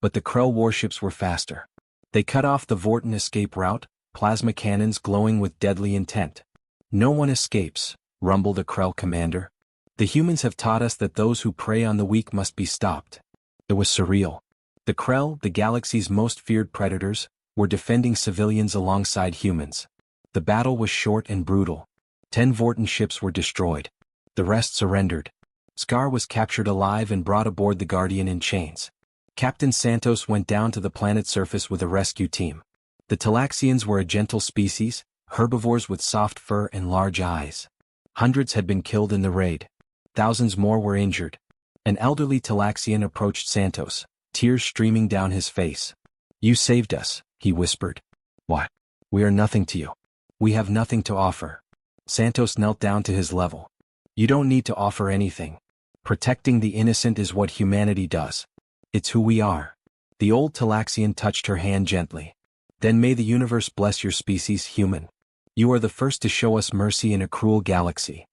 But the Krell warships were faster. They cut off the Vorten escape route, plasma cannons glowing with deadly intent. "No one escapes," rumbled a Krell commander. "The humans have taught us that those who prey on the weak must be stopped." It was surreal. The Krell, the galaxy's most feared predators, were defending civilians alongside humans. The battle was short and brutal. 10 Vorten ships were destroyed. The rest surrendered. Scar was captured alive and brought aboard the Guardian in chains. Captain Santos went down to the planet's surface with a rescue team. The Talaxians were a gentle species, herbivores with soft fur and large eyes. Hundreds had been killed in the raid. Thousands more were injured. An elderly Talaxian approached Santos, tears streaming down his face. "You saved us," he whispered. "What? We are nothing to you. We have nothing to offer." Santos knelt down to his level. "You don't need to offer anything. Protecting the innocent is what humanity does. It's who we are." The old Talaxian touched her hand gently. "Then may the universe bless your species, human. You are the first to show us mercy in a cruel galaxy."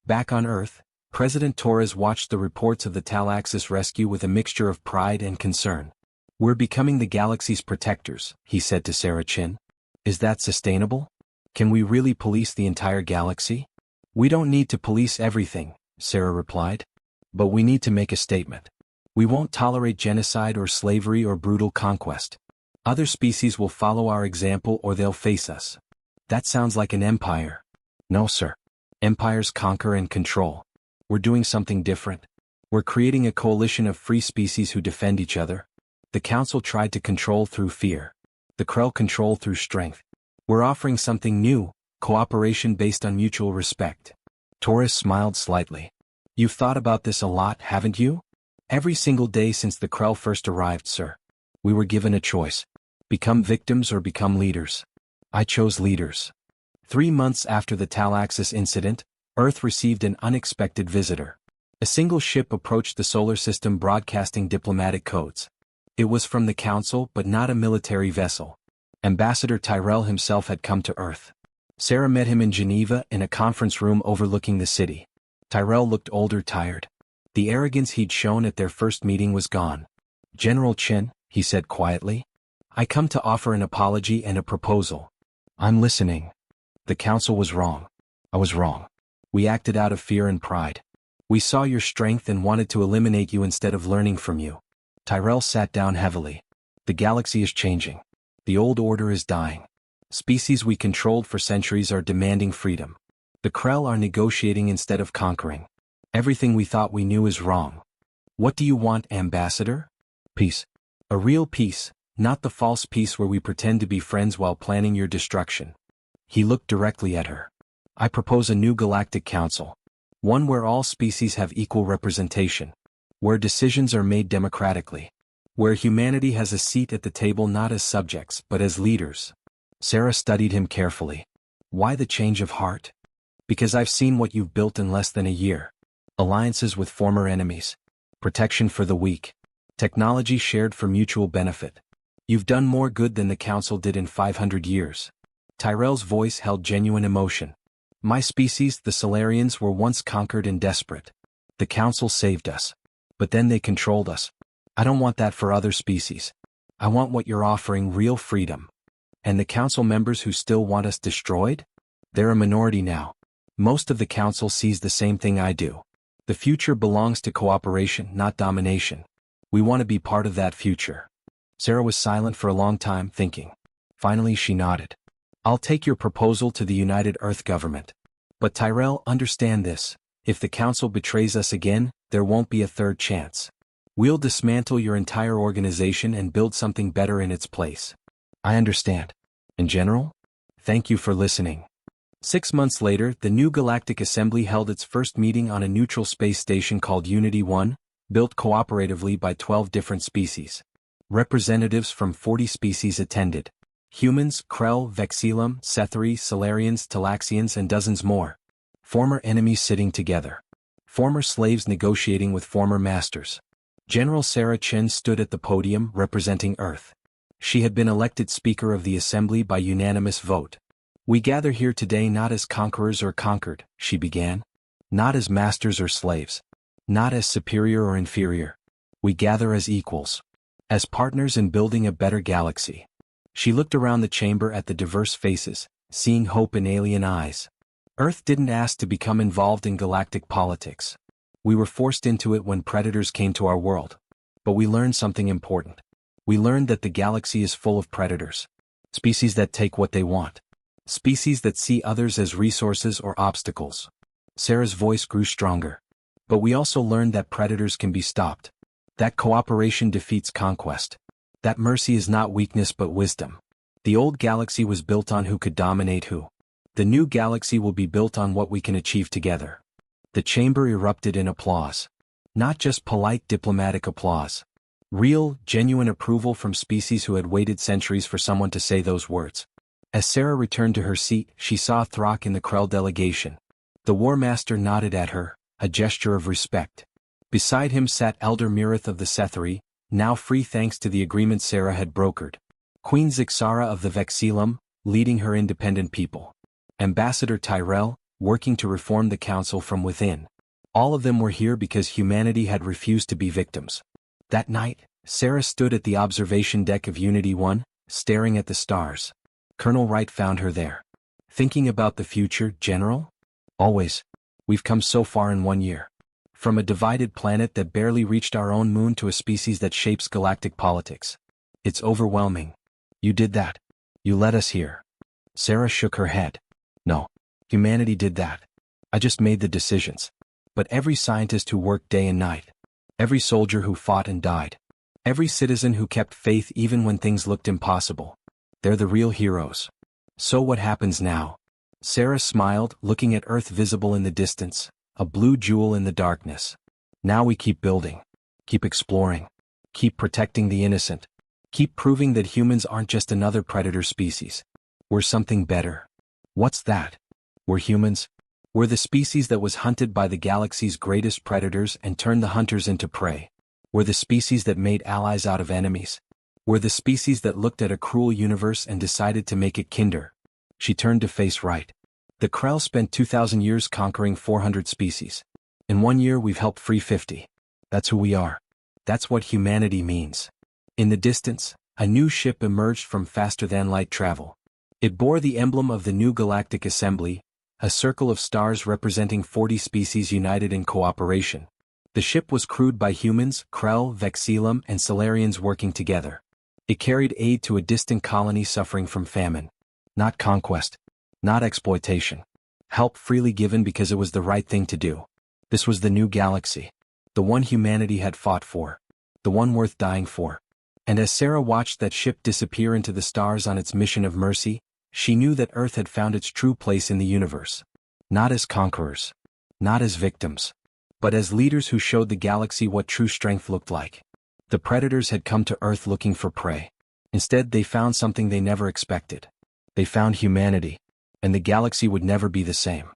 Back on Earth, President Torres watched the reports of the Talaxis rescue with a mixture of pride and concern. "We're becoming the galaxy's protectors," he said to Sarah Chin. "Is that sustainable? Can we really police the entire galaxy?" "We don't need to police everything," Sarah replied. "But we need to make a statement. We won't tolerate genocide or slavery or brutal conquest. Other species will follow our example or they'll face us." "That sounds like an empire." "No, sir. Empires conquer and control. We're doing something different. We're creating a coalition of free species who defend each other. The Council tried to control through fear. The Krell control through strength. We're offering something new, cooperation based on mutual respect." Torres smiled slightly. "You've thought about this a lot, haven't you?" "Every single day since the Krell first arrived, sir. We were given a choice. Become victims or become leaders. I chose leaders." 3 months after the Talaxis incident, Earth received an unexpected visitor. A single ship approached the solar system broadcasting diplomatic codes. It was from the Council but not a military vessel. Ambassador Tyrell himself had come to Earth. Sarah met him in Geneva in a conference room overlooking the city. Tyrell looked older, tired. The arrogance he'd shown at their first meeting was gone. "General Chen," he said quietly, "I come to offer an apology and a proposal." "I'm listening." "The Council was wrong. I was wrong. We acted out of fear and pride. We saw your strength and wanted to eliminate you instead of learning from you." Tyrell sat down heavily. "The galaxy is changing. The old order is dying. Species we controlled for centuries are demanding freedom. The Krell are negotiating instead of conquering. Everything we thought we knew is wrong. What do you want, Ambassador?" "Peace. A real peace, not the false peace where we pretend to be friends while planning your destruction." He looked directly at her. "I propose a new galactic council. One where all species have equal representation. Where decisions are made democratically. Where humanity has a seat at the table not as subjects but as leaders." Sarah studied him carefully. "Why the change of heart?" "Because I've seen what you've built in less than a year. Alliances with former enemies. Protection for the weak. Technology shared for mutual benefit. You've done more good than the Council did in 500 years. Tyrell's voice held genuine emotion. "My species, the Solarians, were once conquered and desperate. The Council saved us. But then they controlled us. I don't want that for other species. I want what you're offering, real freedom." "And the Council members who still want us destroyed?" "They're a minority now. Most of the Council sees the same thing I do. The future belongs to cooperation, not domination. We want to be part of that future." Sarah was silent for a long time, thinking. Finally she nodded. "I'll take your proposal to the United Earth government. But Tyrell, understand this. If the Council betrays us again, there won't be a third chance. We'll dismantle your entire organization and build something better in its place." "I understand. In general? Thank you for listening." 6 months later, the new Galactic Assembly held its first meeting on a neutral space station called Unity-1, built cooperatively by 12 different species. Representatives from 40 species attended. Humans, Krell, Vexilum, Sethari, Solarians, Talaxians and dozens more. Former enemies sitting together. Former slaves negotiating with former masters. General Sarah Chen stood at the podium representing Earth. She had been elected Speaker of the Assembly by unanimous vote. "We gather here today not as conquerors or conquered," she began. "Not as masters or slaves. Not as superior or inferior. We gather as equals. As partners in building a better galaxy. She looked around the chamber at the diverse faces, seeing hope in alien eyes. Earth didn't ask to become involved in galactic politics. We were forced into it when predators came to our world. But we learned something important. We learned that the galaxy is full of predators. Species that take what they want. Species that see others as resources or obstacles. Sarah's voice grew stronger. But we also learned that predators can be stopped. That cooperation defeats conquest. That mercy is not weakness but wisdom. The old galaxy was built on who could dominate who. The new galaxy will be built on what we can achieve together. The chamber erupted in applause. Not just polite diplomatic applause. Real, genuine approval from species who had waited centuries for someone to say those words. As Sarah returned to her seat, she saw Throck in the Krell delegation. The War Master nodded at her, a gesture of respect. Beside him sat Elder Mirith of the Setheri, now free thanks to the agreement Sarah had brokered. Queen Zixara of the Vexilum, leading her independent people. Ambassador Tyrell, working to reform the council from within. All of them were here because humanity had refused to be victims. That night, Sarah stood at the observation deck of Unity 1, staring at the stars. Colonel Wright found her there. Thinking about the future, General? Always. We've come so far in 1 year. From a divided planet that barely reached our own moon to a species that shapes galactic politics. It's overwhelming. You did that. You led us here. Sarah shook her head. No. Humanity did that. I just made the decisions. But every scientist who worked day and night. Every soldier who fought and died. Every citizen who kept faith even when things looked impossible. They're the real heroes. So what happens now? Sarah smiled, looking at Earth visible in the distance, a blue jewel in the darkness. Now we keep building. Keep exploring. Keep protecting the innocent. Keep proving that humans aren't just another predator species. We're something better. What's that? We're humans. We're the species that was hunted by the galaxy's greatest predators and turned the hunters into prey. We're the species that made allies out of enemies. We're the species that looked at a cruel universe and decided to make it kinder. She turned to face Wright. The Krell spent 2,000 years conquering 400 species. In 1 year we've helped free 50. That's who we are. That's what humanity means. In the distance, a new ship emerged from faster-than-light travel. It bore the emblem of the new Galactic Assembly, a circle of stars representing 40 species united in cooperation. The ship was crewed by humans, Krell, Vexilum, and Solarians working together. It carried aid to a distant colony suffering from famine. Not conquest. Not exploitation. Help freely given because it was the right thing to do. This was the new galaxy. The one humanity had fought for. The one worth dying for. And as Sarah watched that ship disappear into the stars on its mission of mercy, she knew that Earth had found its true place in the universe. Not as conquerors. Not as victims. But as leaders who showed the galaxy what true strength looked like. The predators had come to Earth looking for prey. Instead they found something they never expected. They found humanity. And the galaxy would never be the same.